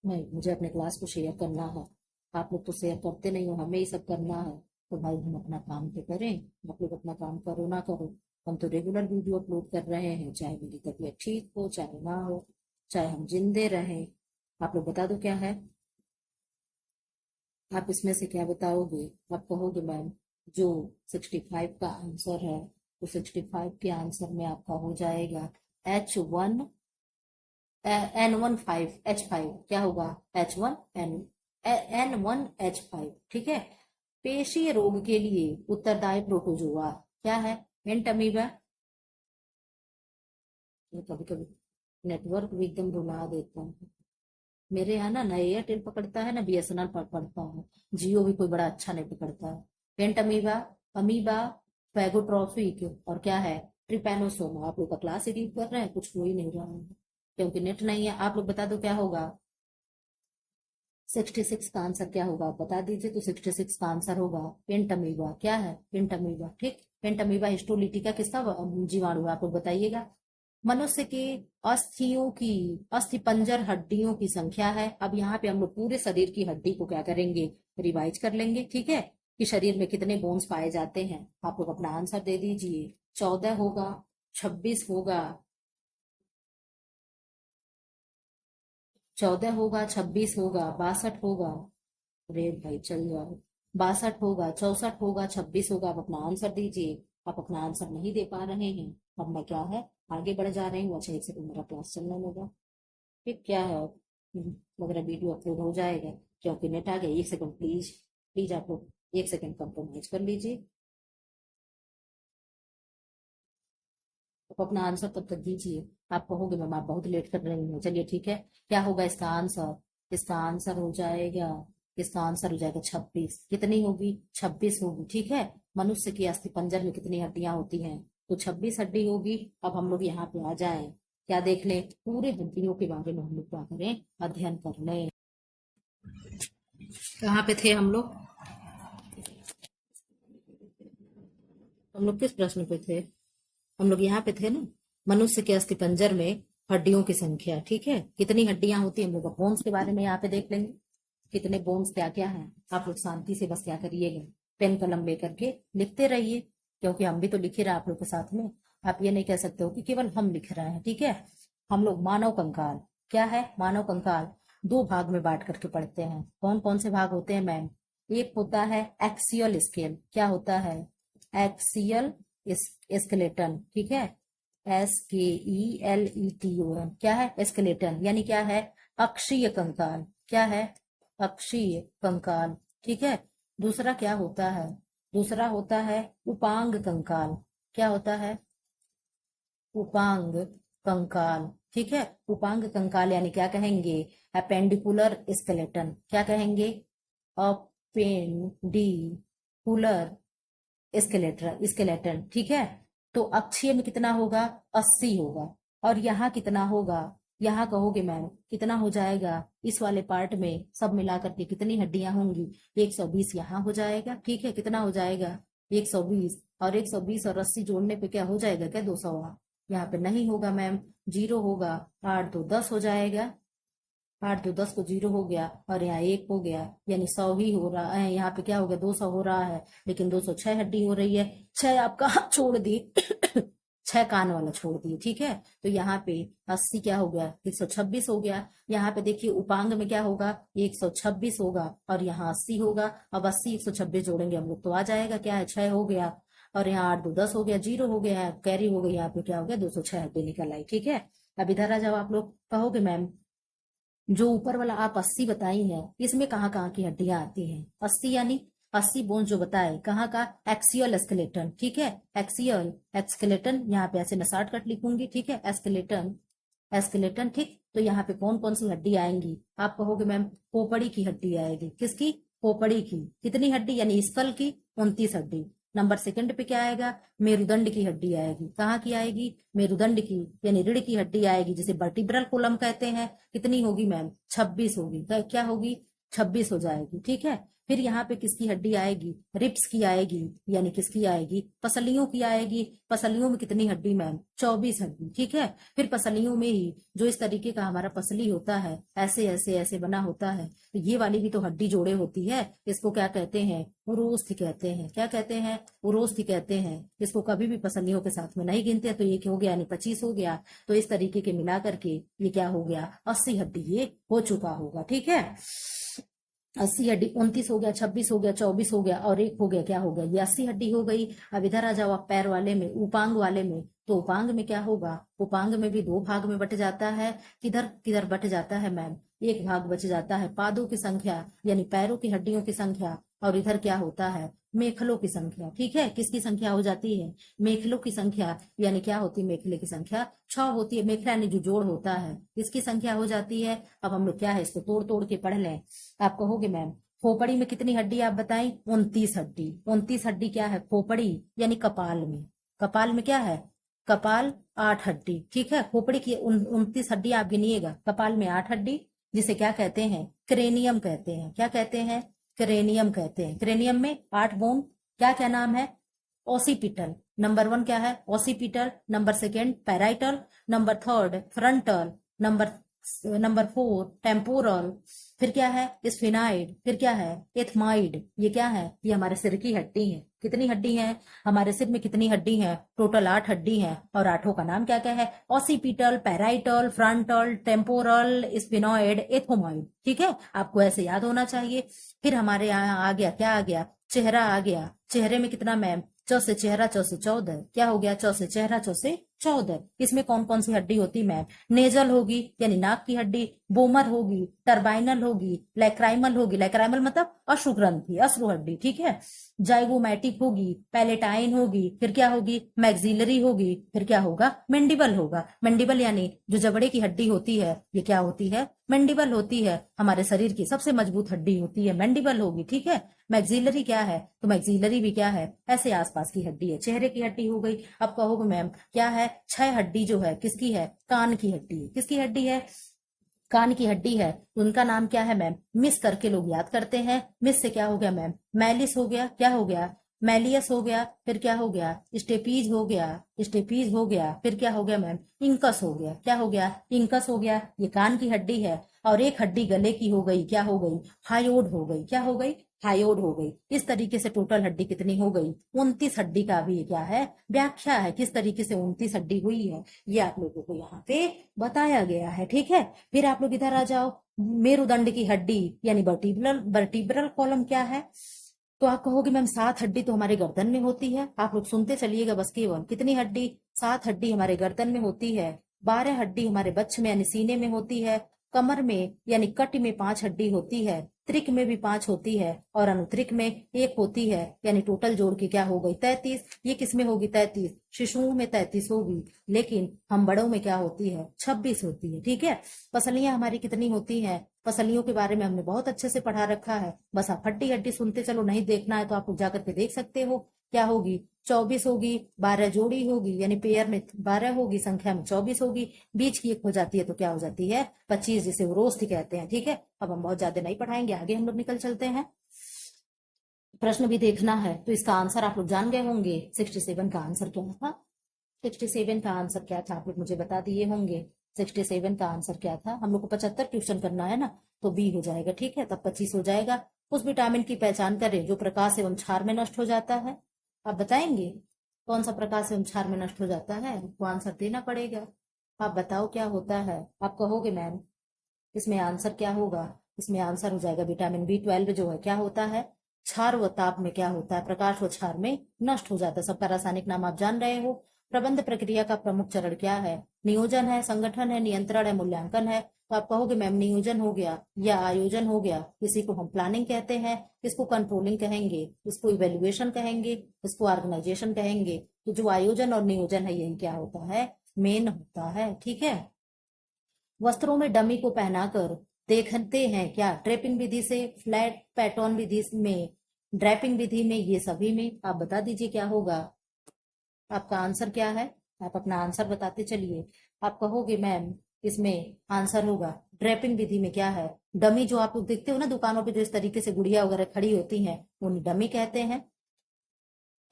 मैं मुझे अपने क्लास को शेयर करना है, आप लोग तो शेयर करते नहीं हो, हमें ही सब करना है। तो भाई हम अपना काम तो करें, आप लोग अपना काम करो ना करो, हम तो रेगुलर वीडियो अपलोड कर रहे हैं, चाहे मेरी तबीयत ठीक हो चाहे ना हो, चाहे हम जिंदे रहें। आप लोग बता दो क्या है, आप इसमें से क्या बताओगे। आप कहोगे मैम जो 65 का आंसर है, तो 65 के आंसर में आपका हो जाएगा N15H5, क्या होगा, N1H5, ठीक है। पेशीय रोग के लिए उत्तरदायी प्रोटोजोआ क्या है, हिंट अमीबा। कभी कभी नेटवर्क भी एकदम रुला देता है मेरे यहाँ ना एयरटेल पकड़ता है ना BSNL पकड़ता है, जियो भी कोई बड़ा अच्छा नहीं पकड़ता है। पेंट अमीबा, अमीबा, फैगोट्रॉफिक, और क्या है, ट्रिपैनोसोमा। आप लोग का क्लास एडिट कर रहे हैं, कुछ हो ही नहीं रहा है क्योंकि नेट नहीं है। आप लोग बता दो क्या होगा, 66 का आंसर क्या होगा, आप बता दीजिए। तो 66 का आंसर होगा पेंट अमीबा, क्या है, पेंट अमीबा, ठीक। पेंट अमीबा हिस्टोलिटिका किसका जीवाणु है, आप लोग बताइएगा। मनुष्य की अस्थियों की, अस्थि पंजर हड्डियों की संख्या है। अब यहाँ पे हम लोग पूरे शरीर की हड्डी को क्या करेंगे, रिवाइज कर लेंगे, ठीक है, कि शरीर में कितने बोन्स पाए जाते हैं। आप लोग अपना आंसर दे दीजिए। 14 होगा, 26 होगा, 14 होगा, 26 होगा, 62 होगा, अरे भाई चल जाओ, 62 होगा, 64 होगा, 26 होगा। आप अपना आंसर दीजिए। आप अपना आंसर नहीं दे पा रहे हैं, अब मैं क्या है आगे बढ़ जा रही हूँ। अच्छा 1 सेकंड, मेरा क्लास चलने लगा, फिर क्या है, लग रहा वीडियो अपलोड हो जाएगा क्योंकि नेट आ गया। 1 सेकंड प्लीज, प्लीज आप लोग 1 सेकंड कंप्रोमाइज कर लीजिए। आप अपना आंसर तब तक दीजिए। आप कहोगे मैम आप बहुत लेट कर रही हैं, चलिए ठीक है। क्या होगा इसका आंसर, इसका आंसर हो जाएगा, इसका आंसर हो जाएगा 26। कितनी होगी? 26 होगी। ठीक है। मनुष्य की अस्थि पंजर में कितनी हड्डियां होती हैं? तो 26 हड्डी होगी। अब हम लोग यहाँ पे आ जाएं, क्या देख लें? पूरे हड्डियों के बारे में हम लोग क्या करें? अध्ययन कर लें। कहाँ पे थे हम लोग? हम लोग किस प्रश्न पे थे? हम लोग यहाँ पे थे ना, मनुष्य के अस्थिपंजर में हड्डियों की संख्या। ठीक है, कितनी हड्डियां होती है? हम लोग बोन्स के बारे में यहाँ पे देख लेंगे, कितने बोन्स क्या क्या हैं। आप लोग शांति से बस क्या करिएगा, पेन कलम लेकर के लिखते रहिए, क्योंकि हम भी तो लिख ही रहे आप लोग के साथ में। आप ये नहीं कह सकते हो कि केवल हम लिख रहे हैं। ठीक है। हम लोग मानव कंकाल, क्या है? मानव कंकाल दो भाग में बांट करके पढ़ते हैं। कौन कौन से भाग होते हैं मैम? एक होता है एक्सियल स्केल। क्या होता है? Axial skeleton. ठीक है, SKELETON। क्या है? स्केलेटन यानी क्या है? अक्षीय कंकाल। क्या है? अक्षीय कंकाल। ठीक है। दूसरा क्या होता है? दूसरा होता है उपांग कंकाल। क्या होता है? उपांग कंकाल। ठीक है। उपांग कंकाल यानी क्या कहेंगे? Appendicular skeleton. क्या कहेंगे? Appendicular skeleton. ठीक है। तो अक्षीय में कितना होगा? 80 होगा। और यहाँ कितना होगा? यहाँ कहोगे मैम कितना हो जाएगा? इस वाले पार्ट में सब मिलाकर के कितनी हड्डियां होंगी? 120 यहाँ हो जाएगा। ठीक है। कितना हो जाएगा? 120। और 120 और 80 जोड़ने पे क्या हो जाएगा? क्या 200? यहाँ पे नहीं होगा मैम, 0 होगा। 8 2 10 हो जाएगा। 8 2 10 को 0 हो गया, और यहाँ 1 हो गया, यानी 100 ही हो रहा है। यहाँ पे क्या हो गया? 200 हो रहा है, लेकिन 206 हड्डी हो रही है। 6 आप कहाँ छोड़ दिए? 6 कान वाला छोड़ दिए। ठीक है। तो यहाँ पे 80 क्या हो गया? 126 हो गया। यहाँ पे देखिए उपांग में क्या होगा? 126 होगा, और यहाँ 80 होगा। अब 80 126 जोड़ेंगे हम लोग तो आ जाएगा, क्या है? 6 हो गया। और यहाँ 8 2 10 हो गया, 0 हो गया, कैरी हो गई। यहाँ पे क्या हो गया? 206 हड्डी निकल आई। ठीक है। अब इधर आ जाओ। आप लोग कहोगे मैम जो ऊपर वाला आप 80 बताई है, इसमें कहाँ कहाँ की हड्डियां आती हैं? 80 यानी 80 बोन जो बताए, कहाँ का? Axial skeleton. ठीक है। एक्सियल स्केलेटन, यहाँ पे ऐसे मैं शॉर्टकट लिखूंगी। ठीक है। Skeleton, skeleton. ठीक। तो यहाँ पे कौन कौन सी हड्डी आएंगी? आप कहोगे मैम खोपड़ी की हड्डी आएगी। किसकी? खोपड़ी की। कितनी हड्डी? यानी स्कल की 29 हड्डी। नंबर सेकंड पे क्या आएगा? मेरुदंड की हड्डी आएगी। कहाँ की आएगी? मेरुदंड की, यानी रीढ़ की हड्डी आएगी, जिसे वर्टिब्रल कोलम कहते हैं। कितनी होगी मैम? 26 होगी। क्या होगी? 26 हो जाएगी। ठीक है। फिर यहाँ पे किसकी हड्डी आएगी? रिप्स की आएगी, यानी किसकी आएगी? पसलियों की आएगी। पसलियों में कितनी हड्डी मैम? 24 हड्डी। ठीक है। फिर पसलियों में ही जो इस तरीके का हमारा पसली होता है, ऐसे ऐसे ऐसे बना होता है, तो ये वाली भी तो हड्डी जोड़े होती है। इसको क्या कहते हैं? उरोस्थि कहते हैं। क्या कहते हैं? उरोस्थि कहते हैं। इसको कभी भी पसलियों के साथ में नहीं गिनते, तो ये हो गया, यानी 25 हो गया। तो इस तरीके के मिला करके ये क्या हो गया? 80 हड्डी ये हो चुका होगा। ठीक है। 80 हड्डी, 29 हो गया, 26 हो गया, 24 हो गया, और 1 हो गया। क्या हो गया? ये 80 हड्डी हो गई। अब इधर आ जाओ आप पैर वाले में, उपांग वाले में। तो उपांग में क्या होगा? उपांग में भी दो भाग में बट जाता है। किधर किधर बट जाता है मैम? एक भाग बच जाता है पादों की संख्या, यानी पैरों की हड्डियों की संख्या, और इधर क्या होता है? मेखलों की संख्या। ठीक है। किसकी संख्या हो जाती है? मेखलों की संख्या, यानी क्या होती है? मेखले की संख्या 6 होती है। मेखला यानी जो जोड़ होता है, इसकी संख्या हो जाती है। अब हम लोग क्या है, इसको तोड़ तोड़ के पढ़ लें। आप कहोगे मैम खोपड़ी में कितनी हड्डी आप बताई? 29 हड्डी। 29 हड्डी क्या है? खोपड़ी यानी कपाल में। कपाल में क्या है? कपाल 8 हड्डी। ठीक है। खोपड़ी की 29 हड्डी आप गिनिएगा। कपाल में 8 हड्डी, जिसे क्या कहते हैं? क्रेनियम कहते हैं। क्या कहते हैं? क्रेनियम कहते हैं। क्रेनियम में 8 बोन। क्या क्या नाम है? ओसिपिटल। नंबर 1 क्या है? Occipital. Number second parietal. Number third frontal. Number number 4 temporal. फिर क्या है? स्फिनाइड। फिर क्या है? एथमाइड। ये क्या है? ये हमारे सिर की हड्डी है। कितनी हड्डी है? हमारे सिर में कितनी हड्डी है? टोटल 8 हड्डी है। और 8 का नाम क्या क्या है? Occipital, parietal, frontal, temporal, sphenoid, ethmoid. ठीक है। आपको ऐसे याद होना चाहिए। फिर हमारे यहाँ आ गया, क्या आ गया? चेहरा आ गया। चेहरे में कितना मैम? चौ से चेहरा, चौ से 14। क्या हो गया? चौ से चेहरा, चौ से 14। इसमें कौन कौन सी हड्डी होती मैम? नेजल होगी यानी नाक की हड्डी, बोमर होगी, टर्बाइनल होगी, लैक्राइमल होगी, लैक्राइमल मतलब अश्रुग्रंथि, अश्रु हड्डी, ठीक है। जाइगोमैटिक होगी, पैलेटाइन होगी, फिर क्या होगी? मैक्सिलरी होगी, फिर क्या होगा? मेंडिबल होगा। मेंडिबल यानी जो जबड़े की हड्डी होती है, ये क्या होती है? मेंडिबल होती है। हमारे शरीर की सबसे मजबूत हड्डी होती है, मेंडिबल होगी, ठीक है। मैक्सिलरी क्या है? तो मैक्सिलरी भी क्या है? ऐसे आसपास की हड्डी है। चेहरे की हड्डी हो गई। अब कहोगे मैम क्या है? 6 हड्डी जो है किसकी है? कान की हड्डी है। किसकी हड्डी है? कान की हड्डी है। उनका नाम क्या है मैम? मिस करके लोग याद करते हैं। मिस से क्या हो गया मैम? मैलिस हो गया, क्या हो गया? मैलियस हो गया, फिर क्या हो गया? स्टेपीज हो गया, स्टेपीज हो गया, फिर क्या हो गया मैम? इंकस हो गया, क्या हो गया? इंकस हो गया। ये कान की हड्डी है। और एक हड्डी गले की हो गई, क्या हो गई? हायोड हो गई, क्या हो गई? हायोड हो गई। इस तरीके से टोटल हड्डी कितनी हो गई? 29 हड्डी का भी क्या है? व्याख्या है। किस तरीके से 29 हड्डी हुई है ये आप लोगों को यहाँ पे बताया गया है, ठीक है। फिर आप लोग इधर आ जाओ। मेरुदंड की हड्डी यानी वर्टिब्रल वर्टिब्रल कॉलम क्या है? तो आप कहोगे मैम 7 हड्डी तो हमारे गर्दन में होती है। आप लोग सुनते चलिएगा बस, केवल कितनी हड्डी? 7 हड्डी हमारे गर्दन में होती है। 12 हड्डी हमारे बच्चे में यानी सीने में होती है। कमर में यानी कट में 5 हड्डी होती है। त्रिक में भी 5 होती है और अनुत्रिक में 1 होती है। यानी टोटल जोड़ के क्या हो गई? 33। ये किस में होगी 33? शिशुओं में 33 होगी, लेकिन हम बड़ों में क्या होती है? 26 होती है, ठीक है। पसलियां हमारी कितनी होती हैं? पसलियों के बारे में हमने बहुत अच्छे से पढ़ा रखा है। बस आप हड्डी हड्डी सुनते चलो, नहीं देखना है तो आप लोग जाकर के देख सकते हो। क्या होगी? 24 होगी। 12 जोड़ी होगी यानी पेयर में 12 होगी, संख्या में 24 होगी। बीच की एक हो जाती है तो क्या हो जाती है? 25, जिसे रोस्ती कहते हैं, ठीक है। अब हम बहुत ज्यादा नहीं पढ़ाएंगे, आगे हम लोग निकल चलते हैं। प्रश्न भी देखना है तो इसका आंसर आप लोग जान गए होंगे। 67 का आंसर क्या था? 67 का आंसर क्या था? आप लोग मुझे बता दिए होंगे। 67 का आंसर क्या था? हम लोग को 75 ट्यूशन करना है ना, तो बी हो जाएगा, ठीक है। तब 25 हो जाएगा। उस विटामिन की पहचान करें जो प्रकाश एवं क्षार में नष्ट हो जाता है। आप बताएंगे कौन सा प्रकाश एवं क्षार में नष्ट हो जाता है? आपको आंसर देना पड़ेगा। आप बताओ क्या होता है? आप कहोगे मैम इसमें आंसर क्या होगा? इसमें आंसर हो जाएगा विटामिन B12 जो है क्या होता है? क्षार व ताप में क्या होता है? प्रकाश व क्षार में नष्ट हो जाता है। सबका रासायनिक नाम आप जान रहे हो। प्रबंध प्रक्रिया का प्रमुख चरण क्या है? नियोजन है, संगठन है, नियंत्रण है, मूल्यांकन है। तो आप कहोगे मैम नियोजन हो गया या आयोजन हो गया। इसी को हम प्लानिंग कहते हैं, इसको कंट्रोलिंग कहेंगे, इसको इवेल्युएशन कहेंगे, इसको ऑर्गेनाइजेशन कहेंगे। तो जो आयोजन और नियोजन है यही क्या होता है? मेन होता है, ठीक है। वस्त्रों में डमी को पहनाकर देखते हैं क्या? ड्रेपिंग विधि से, फ्लैट पैटर्न विधि में, ड्रैपिंग विधि में, ये सभी में। आप बता दीजिए क्या होगा? आपका आंसर क्या है? आप अपना आंसर बताते चलिए। आप कहोगे मैम इसमें आंसर होगा ड्रेपिंग विधि में क्या है? डमी जो आप लोग देखते हो ना दुकानों पे, जो इस तरीके से गुड़िया वगैरह खड़ी होती हैं, उन्हें डमी कहते हैं।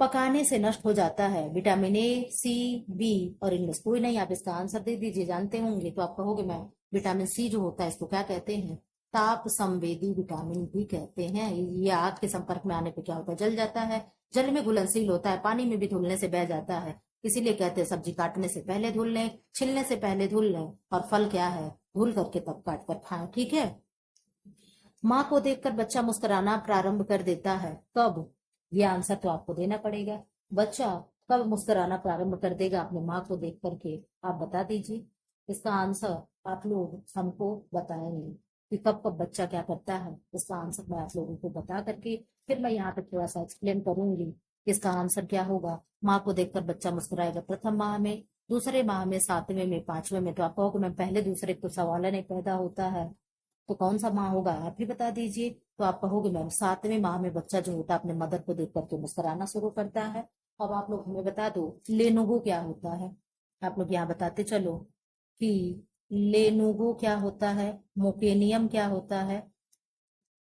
पकाने से नष्ट हो जाता है विटामिन A, C, B और इनमें से कोई नहीं। आप इसका आंसर दे दीजिए, जानते होंगे। तो आप कहोगे मैम विटामिन C जो होता है इसको क्या कहते हैं? ताप संवेदी विटामिन भी कहते हैं। ये आग के संपर्क में आने पे क्या होता है? जल जाता है। जल में घुलनशील होता है, पानी में भी धुलने से बह जाता है। इसीलिए कहते हैं सब्जी काटने से पहले धुल लें, छिलने से पहले धुल लें, और फल क्या है? धुल करके तब काट कर खाएं, ठीक है। माँ को देखकर बच्चा मुस्कुराना प्रारंभ कर देता है कब? ये आंसर तो आपको देना पड़ेगा। बच्चा कब मुस्कुराना प्रारंभ कर देगा अपने माँ को देख करके? आप बता दीजिए। इसका आंसर आप लोग हमको बताएंगे कि कब कब बच्चा क्या करता है। इसका आंसर मैं आप लोगों को बता करके फिर मैं यहाँ पे थोड़ा सा एक्सप्लेन करूंगी। इसका आंसर क्या होगा? माँ को देखकर बच्चा मुस्कुराएगा प्रथम माह में, दूसरे माह में, 7वें में, 5वें में। तो आप कहोगे मैं पहले दूसरे तो सवाल नहीं पैदा होता है, तो कौन सा माह होगा? आप ही बता दीजिए। तो आप कहोगे मैम 7वें माह में बच्चा जो होता है अपने मदर को देख करके मुस्कुराना शुरू करता है। अब आप लोग हमें बता दो लेनुगो क्या होता है। आप लोग यहाँ बताते चलो कि लेनुगो क्या होता है, मोकेनियम क्या होता है,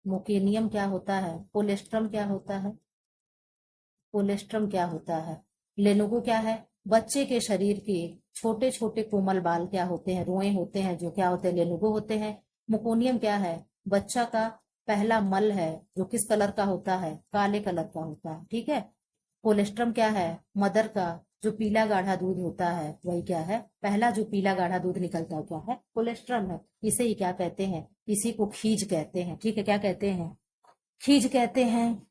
मोकेनियम क्या होता है, कोलेस्ट्रम क्या होता है, कोलेस्ट्रम क्या होता है, लेनुगो क्या है? बच्चे के शरीर के छोटे छोटे कोमल बाल क्या होते हैं? रोए होते हैं, जो क्या होते हैं? लेनुगो होते हैं। मुकोनियम क्या है? बच्चा का पहला मल है, जो किस कलर का होता है? काले कलर का होता है, ठीक है। कोलेस्ट्रम क्या है? मदर का जो पीला गाढ़ा दूध होता है वही क्या है? पहला जो पीला गाढ़ा दूध निकलता है क्या है? कोलेस्ट्रम है। इसे ही क्या कहते हैं? इसी को खीज कहते हैं, ठीक है। क्या कहते हैं? खीज कहते हैं।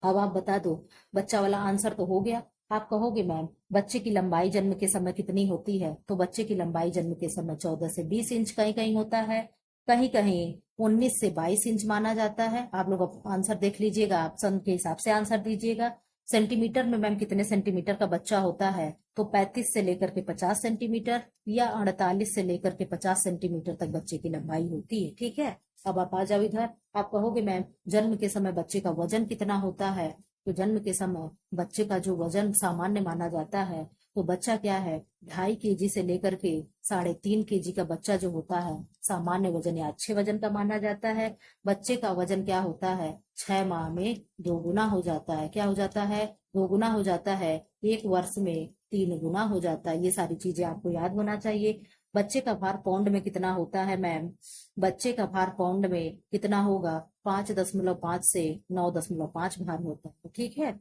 अब आप बता दो। बच्चा वाला आंसर तो हो गया। आप कहोगे मैम बच्चे की लंबाई जन्म के समय कितनी होती है, तो बच्चे की लंबाई जन्म के समय 14 से 20 इंच कहीं कहीं होता है, कहीं कहीं 19 से 22 इंच माना जाता है। आप लोग आंसर देख लीजिएगा, ऑप्शन के हिसाब से आंसर दीजिएगा। सेंटीमीटर में मैम कितने सेंटीमीटर का बच्चा होता है, तो 35 से लेकर के 50 सेंटीमीटर या 48 से लेकर के 50 सेंटीमीटर तक बच्चे की लंबाई होती है। ठीक है, अब आप आ जाओ इधर। आप कहोगे मैम जन्म के समय बच्चे का वजन कितना होता है, तो जन्म के समय बच्चे का जो वजन सामान्य माना जाता है, तो बच्चा क्या है 2.5 kg से लेकर के 3.5 kg का बच्चा जो होता है सामान्य वजन या अच्छे वजन का माना जाता है। बच्चे का वजन क्या होता है 6 माह में 2 गुना हो जाता है। क्या हो जाता है 2 गुना हो जाता है। 1 वर्ष में 3 गुना हो जाता है। ये सारी चीजें आपको याद होना चाहिए। बच्चे का भार पाउंड में कितना होता है मैम, बच्चे का भार पाउंड में कितना होगा 5.5 से 9.5 भार होता है। ठीक है,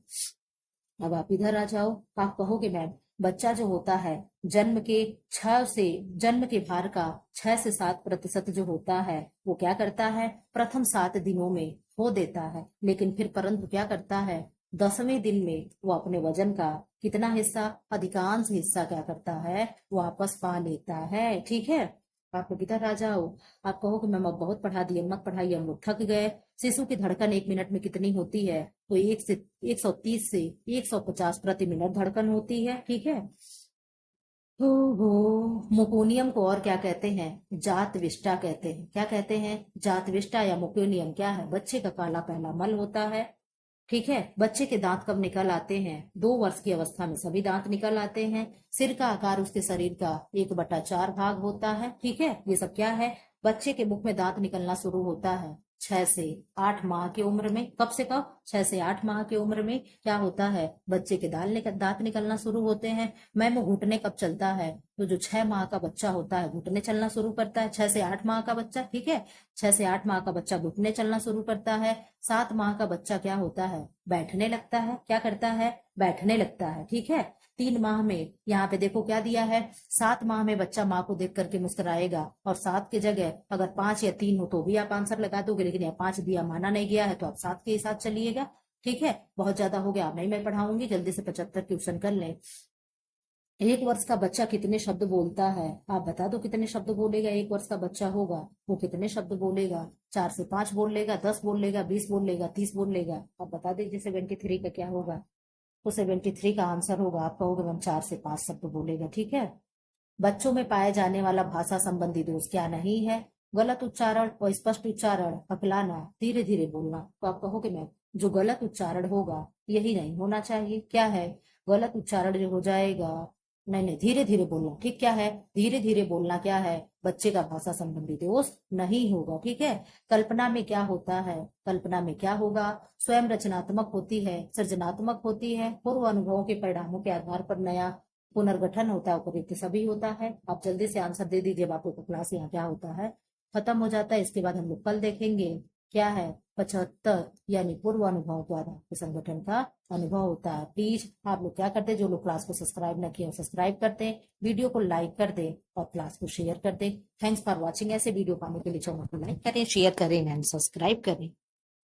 अब आप इधर आ जाओ। आप कहोगे मैम बच्चा जो होता है जन्म के 6 से जन्म के भार का 6 से 7% जो होता है वो क्या करता है प्रथम 7 दिनों में खो देता है, लेकिन फिर परंतु क्या करता है 10वें दिन में वो अपने वजन का कितना हिस्सा, अधिकांश हिस्सा क्या करता है वापस पा लेता है। ठीक है, आप लोग इधर आ जाओ। आप कहो कि मैम अब बहुत पढ़ा दिए, मत पढ़ाइए, हम लोग थक गए। शिशु की धड़कन 1 मिनट में कितनी होती है, तो 130 से 150 प्रति मिनट धड़कन होती है। ठीक है, हो मुकोनियम को और क्या कहते हैं जात विष्टा कहते हैं। क्या कहते हैं जात विष्टा या मुकोनियम क्या है, बच्चे का काला पहला मल होता है। ठीक है, बच्चे के दांत कब निकल आते हैं 2 वर्ष की अवस्था में सभी दांत निकल आते हैं। सिर का आकार उसके शरीर का 1/4 भाग होता है। ठीक है, ये सब क्या है, बच्चे के मुख में दांत निकलना शुरू होता है 6 से 8 माह की उम्र में। कब से कब 6 से 8 माह की उम्र में क्या होता है बच्चे के दांत निकलना शुरू होते हैं। मैम घुटने कब चलता है, तो जो 6 माह का बच्चा होता है घुटने चलना शुरू करता है। 6 से 8 माह का बच्चा, ठीक है, 6 से 8 माह का बच्चा घुटने चलना शुरू करता है। 7 माह का बच्चा क्या होता है बैठने लगता है। क्या करता है बैठने लगता है। ठीक है, 3 माह में यहाँ पे देखो क्या दिया है, 7 माह में बच्चा माँ को देख करके मुस्कुराएगा, और 7 की जगह अगर 5 या 3 हो तो भी आप आंसर लगा दोगे, लेकिन यहाँ 5 दिया माना नहीं गया है तो आप 7 के साथ चलिएगा। ठीक है, बहुत ज्यादा हो गया, अब नहीं मैं पढ़ाऊंगी, जल्दी से 75 क्वेश्चन कर लें। 1 वर्ष का बच्चा कितने शब्द बोलता है, आप बता दो कितने शब्द बोलेगा। 1 वर्ष का बच्चा होगा वो कितने शब्द बोलेगा, 4 से 5 बोल लेगा, 10 बोल लेगा, 20 बोल लेगा, 30 बोल लेगा। आप बता दीजिए 73 का क्या होगा, तो 73 का आंसर होगा, आप कहोगे मैम 4 से 5 शब्द बोलेगा। ठीक है, बच्चों में पाए जाने वाला भाषा संबंधी दोष क्या नहीं है, गलत उच्चारण, अस्पष्ट उच्चारण, हकलाना, धीरे धीरे बोलना। तो आप कहोगे मैम जो गलत उच्चारण होगा यही नहीं होना चाहिए। क्या है गलत उच्चारण जो हो जाएगा, नहीं नहीं धीरे धीरे बोलना। ठीक, क्या है धीरे धीरे बोलना, क्या है बच्चे का भाषा संबंधी दोष नहीं होगा। ठीक है, कल्पना में क्या होता है, कल्पना में क्या होगा, स्वयं रचनात्मक होती है, सृजनात्मक होती है, पूर्व अनुभवों के परिणामों के आधार पर नया पुनर्गठन होता है, उपयुक्त सभी होता है। आप जल्दी से आंसर दे दीजिए, आपको क्लास यहाँ क्या होता है खत्म हो जाता है। इसके बाद हम लोग कल देखेंगे क्या है 75 यानी पूर्व अनुभव द्वारा संगठन का अनुभव होता है। प्लीज आप लोग क्या करते हैं, जो लोग क्लास को सब्सक्राइब न किए सब्सक्राइब करते हैं, वीडियो को लाइक कर दे और क्लास को शेयर कर दे। Thanks for watching. ऐसे वीडियो पाने के लिए चैनल को लाइक करें, शेयर करें एंड सब्सक्राइब करें।